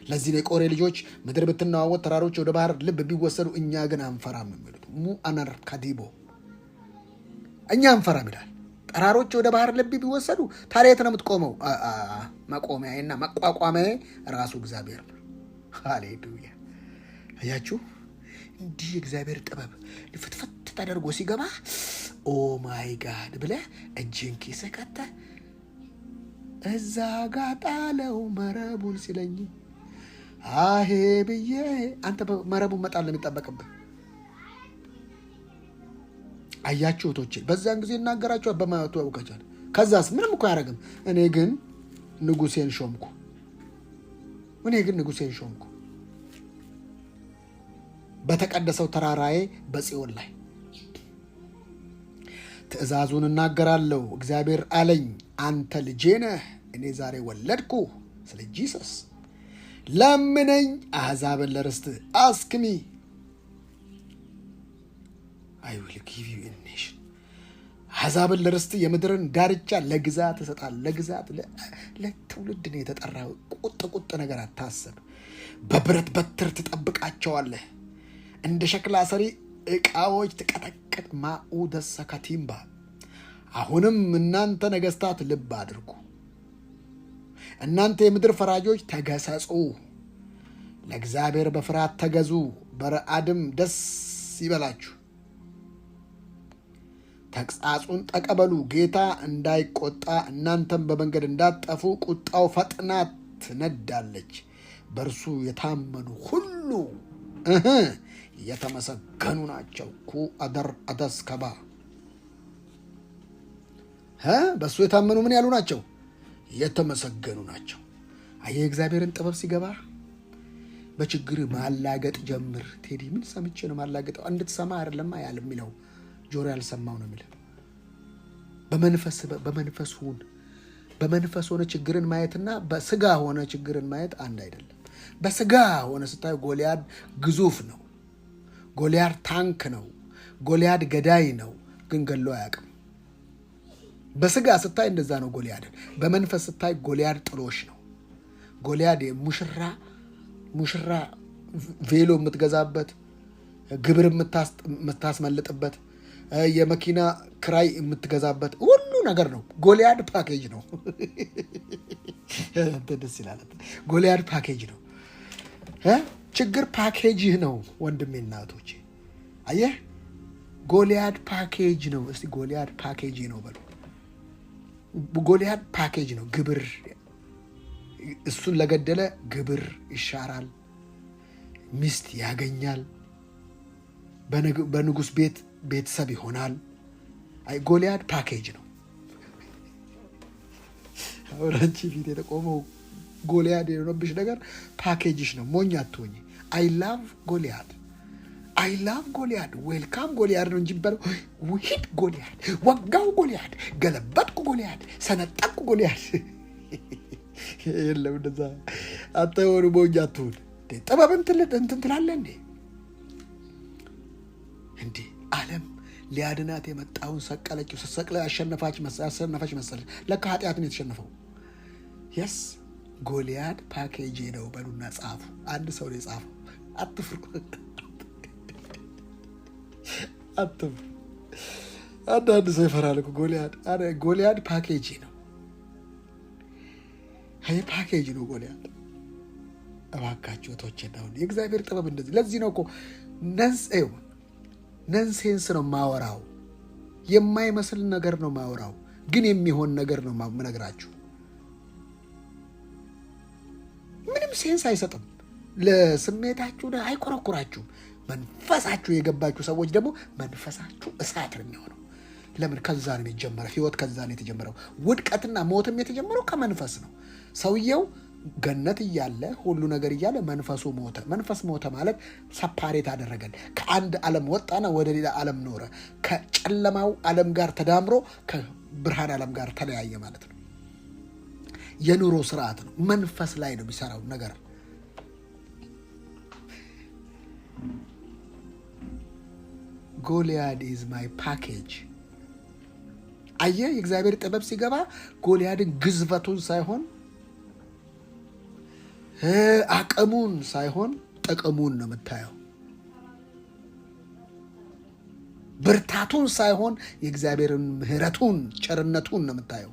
ለዚህ ነው የቆሬ ልጆች ምድር ብትነዋወጥ ተራሮች ወደ ባህር ልብ ቢወሰዱ እኛ ግን አንፈራም የሚሉት። ሙአነር ካዲቦ እኛ አንፈራም ይላል። ተራሮች ወደ ባህር ልብ ቢወሰዱ ታዲያ የት ነው የምትቆመው? መቆሚያዬና መቋቋሚያዬ ራሱ እግዚአብሔር ነው። ሃሌሉያ። አያችሁ እንዲህ እግዚአብሔር ጥበብ ፍትፍት ተደርጎ ሲገባ ኦ ማይ ጋድ ብለህ እጅን ኪስህ ከተህ እዛ ጋ ጣለው መረቡን ሲለኝ አሄ ብዬ አንተ መረቡን መጣል ነው የሚጠበቅብህ። አያችሁ እህቶቼ፣ በዛን ጊዜ ይናገራቸዋል በማለቱ ያውቃቸዋል። ከዛስ ምንም እኮ አያደርግም። እኔ ግን ንጉሴን ሾምኩ በተቀደሰው ተራራዬ በጽዮን ላይ ትእዛዙን እናገራለሁ። እግዚአብሔር አለኝ አንተ ልጄ ነህ፣ እኔ ዛሬ ወለድኩ። ስለ ጂሰስ ለምነኝ፣ አሕዛብን ለርስት አስክሚ I will give you a nation. አሕዛብን ለርስት የምድርን ዳርቻ ለግዛት እሰጣለሁ። ለግዛት ለትውልድ ነው የተጠራው። ቁጥ ነገር አታስብ። በብረት በትር ትጠብቃቸዋለህ። እንደ ሸክላ ሰሪ ዕቃዎች ትቀጠቅጥ። ማኡደሰ ካቲምባ። አሁንም እናንተ ነገሥታት ልብ አድርጉ። እናንተ የምድር ፈራጆች ተገሰጹ። ለእግዚአብሔር በፍርሃት ተገዙ፣ በረአድም ደስ ይበላችሁ። ተግሣጹን ተቀበሉ። ጌታ እንዳይቆጣ እናንተም በመንገድ እንዳትጠፉ ቁጣው ፈጥና ትነዳለች። በእርሱ የታመኑ ሁሉ የተመሰገኑ ናቸው። ኩ አደር አደስከባ በእሱ የታመኑ ምን ያሉ ናቸው? የተመሰገኑ ናቸው። አየህ እግዚአብሔርን ጥበብ ሲገባ በችግር ማላገጥ ጀምር። ቴዲ ምን ሰምቼ ነው ማላገጠው? እንድትሰማ አይደለም ያል የሚለው ጆሮ ያልሰማው ነው የሚለው። በመንፈስ ሆነ ችግርን ማየትና በስጋ ሆነ ችግርን ማየት አንድ አይደለም። በስጋ ሆነ ስታይ ጎልያድ ግዙፍ ነው። ጎልያድ ታንክ ነው። ጎልያድ ገዳይ ነው፣ ግን ገሎ አያውቅም። በስጋ ስታይ እንደዛ ነው ጎልያድን። በመንፈስ ስታይ ጎልያድ ጥሎሽ ነው። ጎልያድ ሙሽራ ቬሎ የምትገዛበት፣ ግብር የምታስመልጥበት፣ የመኪና ክራይ የምትገዛበት ሁሉ ነገር ነው። ጎልያድ ፓኬጅ ነው። ደስ ይላል። ጎልያድ ፓኬጅ ነው። ችግር ፓኬጅህ ነው ወንድሜ እናቶቼ። አየህ ጎልያድ ፓኬጅ ነው። እስቲ ጎልያድ ፓኬጅ ነው በሉ። ጎልያድ ፓኬጅ ነው። ግብር እሱን ለገደለ ግብር ይሻራል፣ ሚስት ያገኛል፣ በንጉስ ቤት ቤተሰብ ይሆናል። አይ ጎልያድ ፓኬጅ ነው። አውራንቺ ፊት የተቆመው ጎልያድ የሆነብሽ ነገር ፓኬጅሽ ነው። ሞኝ አትሆኚ። አይ ላቭ ጎልያድ ዌልካም ጎልያድ ነው እንጂ የሚባለው ውሂድ ጎልያድ፣ ወጋው ጎልያድ፣ ገለበጥኩ ጎልያድ፣ ሰነጠቅኩ ጎልያድ የለም። እንደዛ አትሆኑ። ሞኝ አትሁን። ጥበብ እንትን ትላለህ እንዴ? ዓለም ሊያድናት የመጣውን ሰቀለችው። ስትሰቅለ ያሸነፋች መሰለች። ለካ ኃጢአትን የተሸነፈው። የስ ጎልያድ ፓኬጅ ነው በሉና ጻፉ። አንድ ሰው ነው የጻፈው። አትፍሩ። አንዳንድ ሰው ይፈራል እኮ ጎልያድ ፓኬጅ ነው። ይህ ፓኬጅ ነው ጎልያድ። እባካችሁ ቶቼ እንዳሁን የእግዚአብሔር ጥበብ እንደዚህ። ለዚህ ነው እኮ ነንሴንስ ነው ማወራው። የማይመስል ነገር ነው ማወራው፣ ግን የሚሆን ነገር ነው ምነግራችሁ። ምንም ሴንስ አይሰጥም። ለስሜታችሁ አይኮረኩራችሁም። መንፈሳችሁ የገባችሁ ሰዎች ደግሞ መንፈሳችሁ እሳት ነው የሚሆነው። ለምን? ከዛ ነው የተጀመረው ህይወት። ከዛ ነው የተጀመረው ውድቀትና ሞትም የተጀመረው ከመንፈስ ነው። ሰውየው ገነት እያለ ሁሉ ነገር እያለ መንፈሱ ሞተ። መንፈስ ሞተ ማለት ሰፓሬት አደረገን። ከአንድ ዓለም ወጣና ወደ ሌላ ዓለም ኖረ። ከጨለማው ዓለም ጋር ተዳምሮ ከብርሃን ዓለም ጋር ተለያየ ማለት ነው። የኑሮ ስርዓት ነው። መንፈስ ላይ ነው የሚሰራው ነገር። ጎልያድ ኢዝ ማይ ፓኬጅ። አየህ፣ የእግዚአብሔር ጥበብ ሲገባ ጎልያድን ግዝበቱን ሳይሆን አቅሙን ሳይሆን ጥቅሙን ነው የምታየው። ብርታቱን ሳይሆን የእግዚአብሔርን ምሕረቱን ቸርነቱን ነው የምታየው።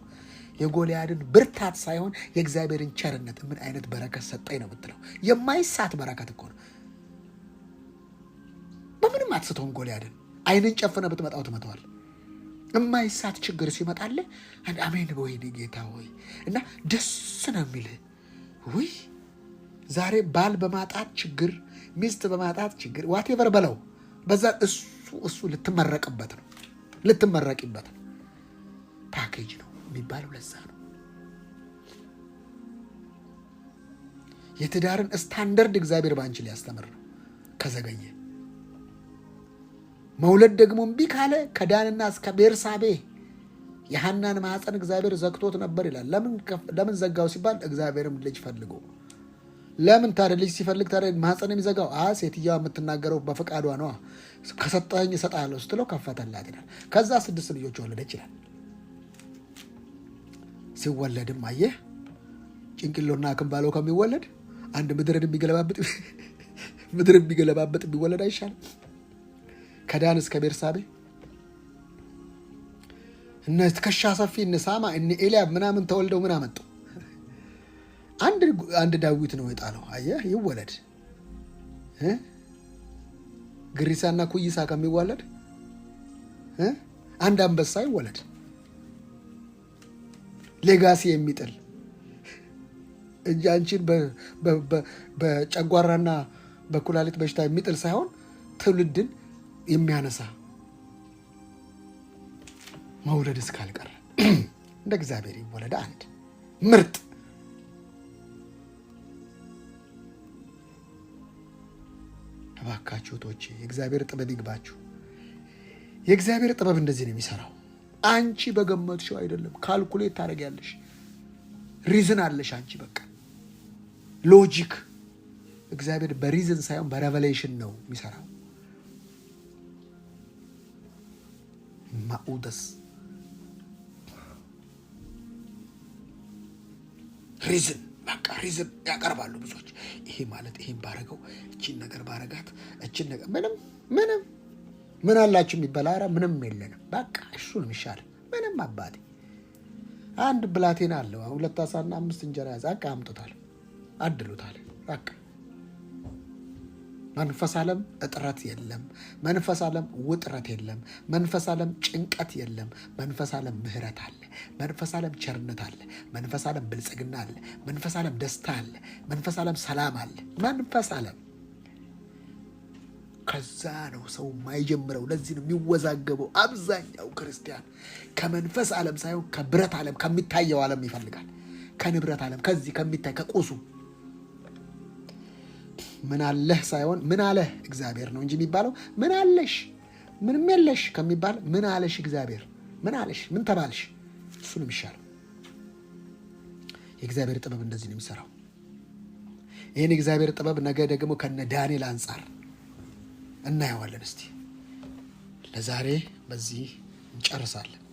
የጎልያድን ብርታት ሳይሆን የእግዚአብሔርን ቸርነት። ምን አይነት በረከት ሰጠኝ ነው የምትለው። የማይሳት በረከት እኮ ነው። በምንም አትስተውን ጎልያድን። አይንን ጨፍነ ብትመጣው ትመታዋል። የማይሳት ችግር ሲመጣልህ አሜን በወይኔ ጌታ ሆይ እና ደስ ነው የሚልህ። ውይ ዛሬ ባል በማጣት ችግር፣ ሚስት በማጣት ችግር፣ ዋቴቨር በለው በዛ እሱ ልትመረቅበት ነው፣ ልትመረቂበት ነው። ፓኬጅ ነው የሚባለው ለዛ ነው። የትዳርን ስታንዳርድ እግዚአብሔር ባንቺ ሊያስተምር ነው። ከዘገየ መውለድ ደግሞ እምቢ ካለ ከዳንና እስከ ቤርሳቤ የሐናን ማህፀን እግዚአብሔር ዘግቶት ነበር ይላል። ለምን ዘጋው ሲባል እግዚአብሔርም ልጅ ፈልጎ። ለምን ታዲያ ልጅ ሲፈልግ ታዲያ ማህፀን የሚዘጋው? ሴትዮዋ የምትናገረው በፈቃዷ ነዋ። ከሰጠኝ እሰጥሃለሁ ስትለው ከፈተላት ይላል። ከዛ 6 ልጆች ወለደች ይላል። ሲወለድም አየህ ጭንቅሎና ክንባለው ከሚወለድ አንድ ምድርን የሚገለባበጥ ቢወለድ አይሻልም? ከዳን እስከ ቤርሳቤ እነ ትከሻ ሰፊ እነ ሳማ እነ ኤልያብ ምናምን ተወልደው ምን አመጡ? አንድ ዳዊት ነው የጣለው። አየህ ይወለድ ግሪሳና ኩይሳ ከሚወለድ አንድ አንበሳ ይወለድ። ሌጋሲ የሚጥል እንጂ አንቺን በጨጓራና በኩላሊት በሽታ የሚጥል ሳይሆን ትውልድን የሚያነሳ መውለድ እስካልቀረ እንደ እግዚአብሔር ይወለድ አንድ ምርጥ። እባካችሁ ቶቼ የእግዚአብሔር ጥበብ ይግባችሁ። የእግዚአብሔር ጥበብ እንደዚህ ነው የሚሰራው። አንቺ በገመትሽው አይደለም። ካልኩሌት ታደርጊያለሽ። ሪዝን አለሽ አንቺ በቃ ሎጂክ። እግዚአብሔር በሪዝን ሳይሆን በሬቨሌሽን ነው የሚሰራው። ማኡደስ ሪዝን በቃ ሪዝን ያቀርባሉ ብዙዎች። ይሄ ማለት ይሄን ባረገው፣ እቺን ነገር ባረጋት፣ እቺን ነገር ምንም ምን አላችሁ የሚባል ኧረ ምንም የለንም። በቃ እሱ ነው የሚሻል። ምንም አባቴ አንድ ብላቴና አለው 2 ዓሳና 5 እንጀራ ያዘ። በቃ አምጥቷል፣ አድሉታል። በቃ መንፈስ ዓለም እጥረት የለም። መንፈስ ዓለም ውጥረት የለም። መንፈስ ዓለም ጭንቀት የለም። መንፈስ ዓለም ምህረት አለ። መንፈስ ዓለም ቸርነት አለ። መንፈስ ዓለም ብልጽግና አለ። መንፈስ ዓለም ደስታ አለ። መንፈስ ዓለም ሰላም አለ። መንፈስ ዓለም ከዛ ነው ሰው የማይጀምረው። ለዚህ ነው የሚወዛገበው አብዛኛው ክርስቲያን። ከመንፈስ ዓለም ሳይሆን ከብረት ዓለም ከሚታየው ዓለም ይፈልጋል። ከንብረት ዓለም ከዚህ ከሚታይ ከቁሱ ምን አለህ ሳይሆን ምን አለህ እግዚአብሔር ነው እንጂ የሚባለው ምን አለሽ ምንም የለሽ ከሚባል ምን አለሽ እግዚአብሔር፣ ምን አለሽ ምን ተባልሽ፣ እሱ ነው የሚሻለው። የእግዚአብሔር ጥበብ እንደዚህ ነው የሚሰራው። ይህን የእግዚአብሔር ጥበብ ነገ ደግሞ ከነ ዳንኤል አንጻር እናየዋለን። እስቲ ለዛሬ በዚህ እንጨርሳለን።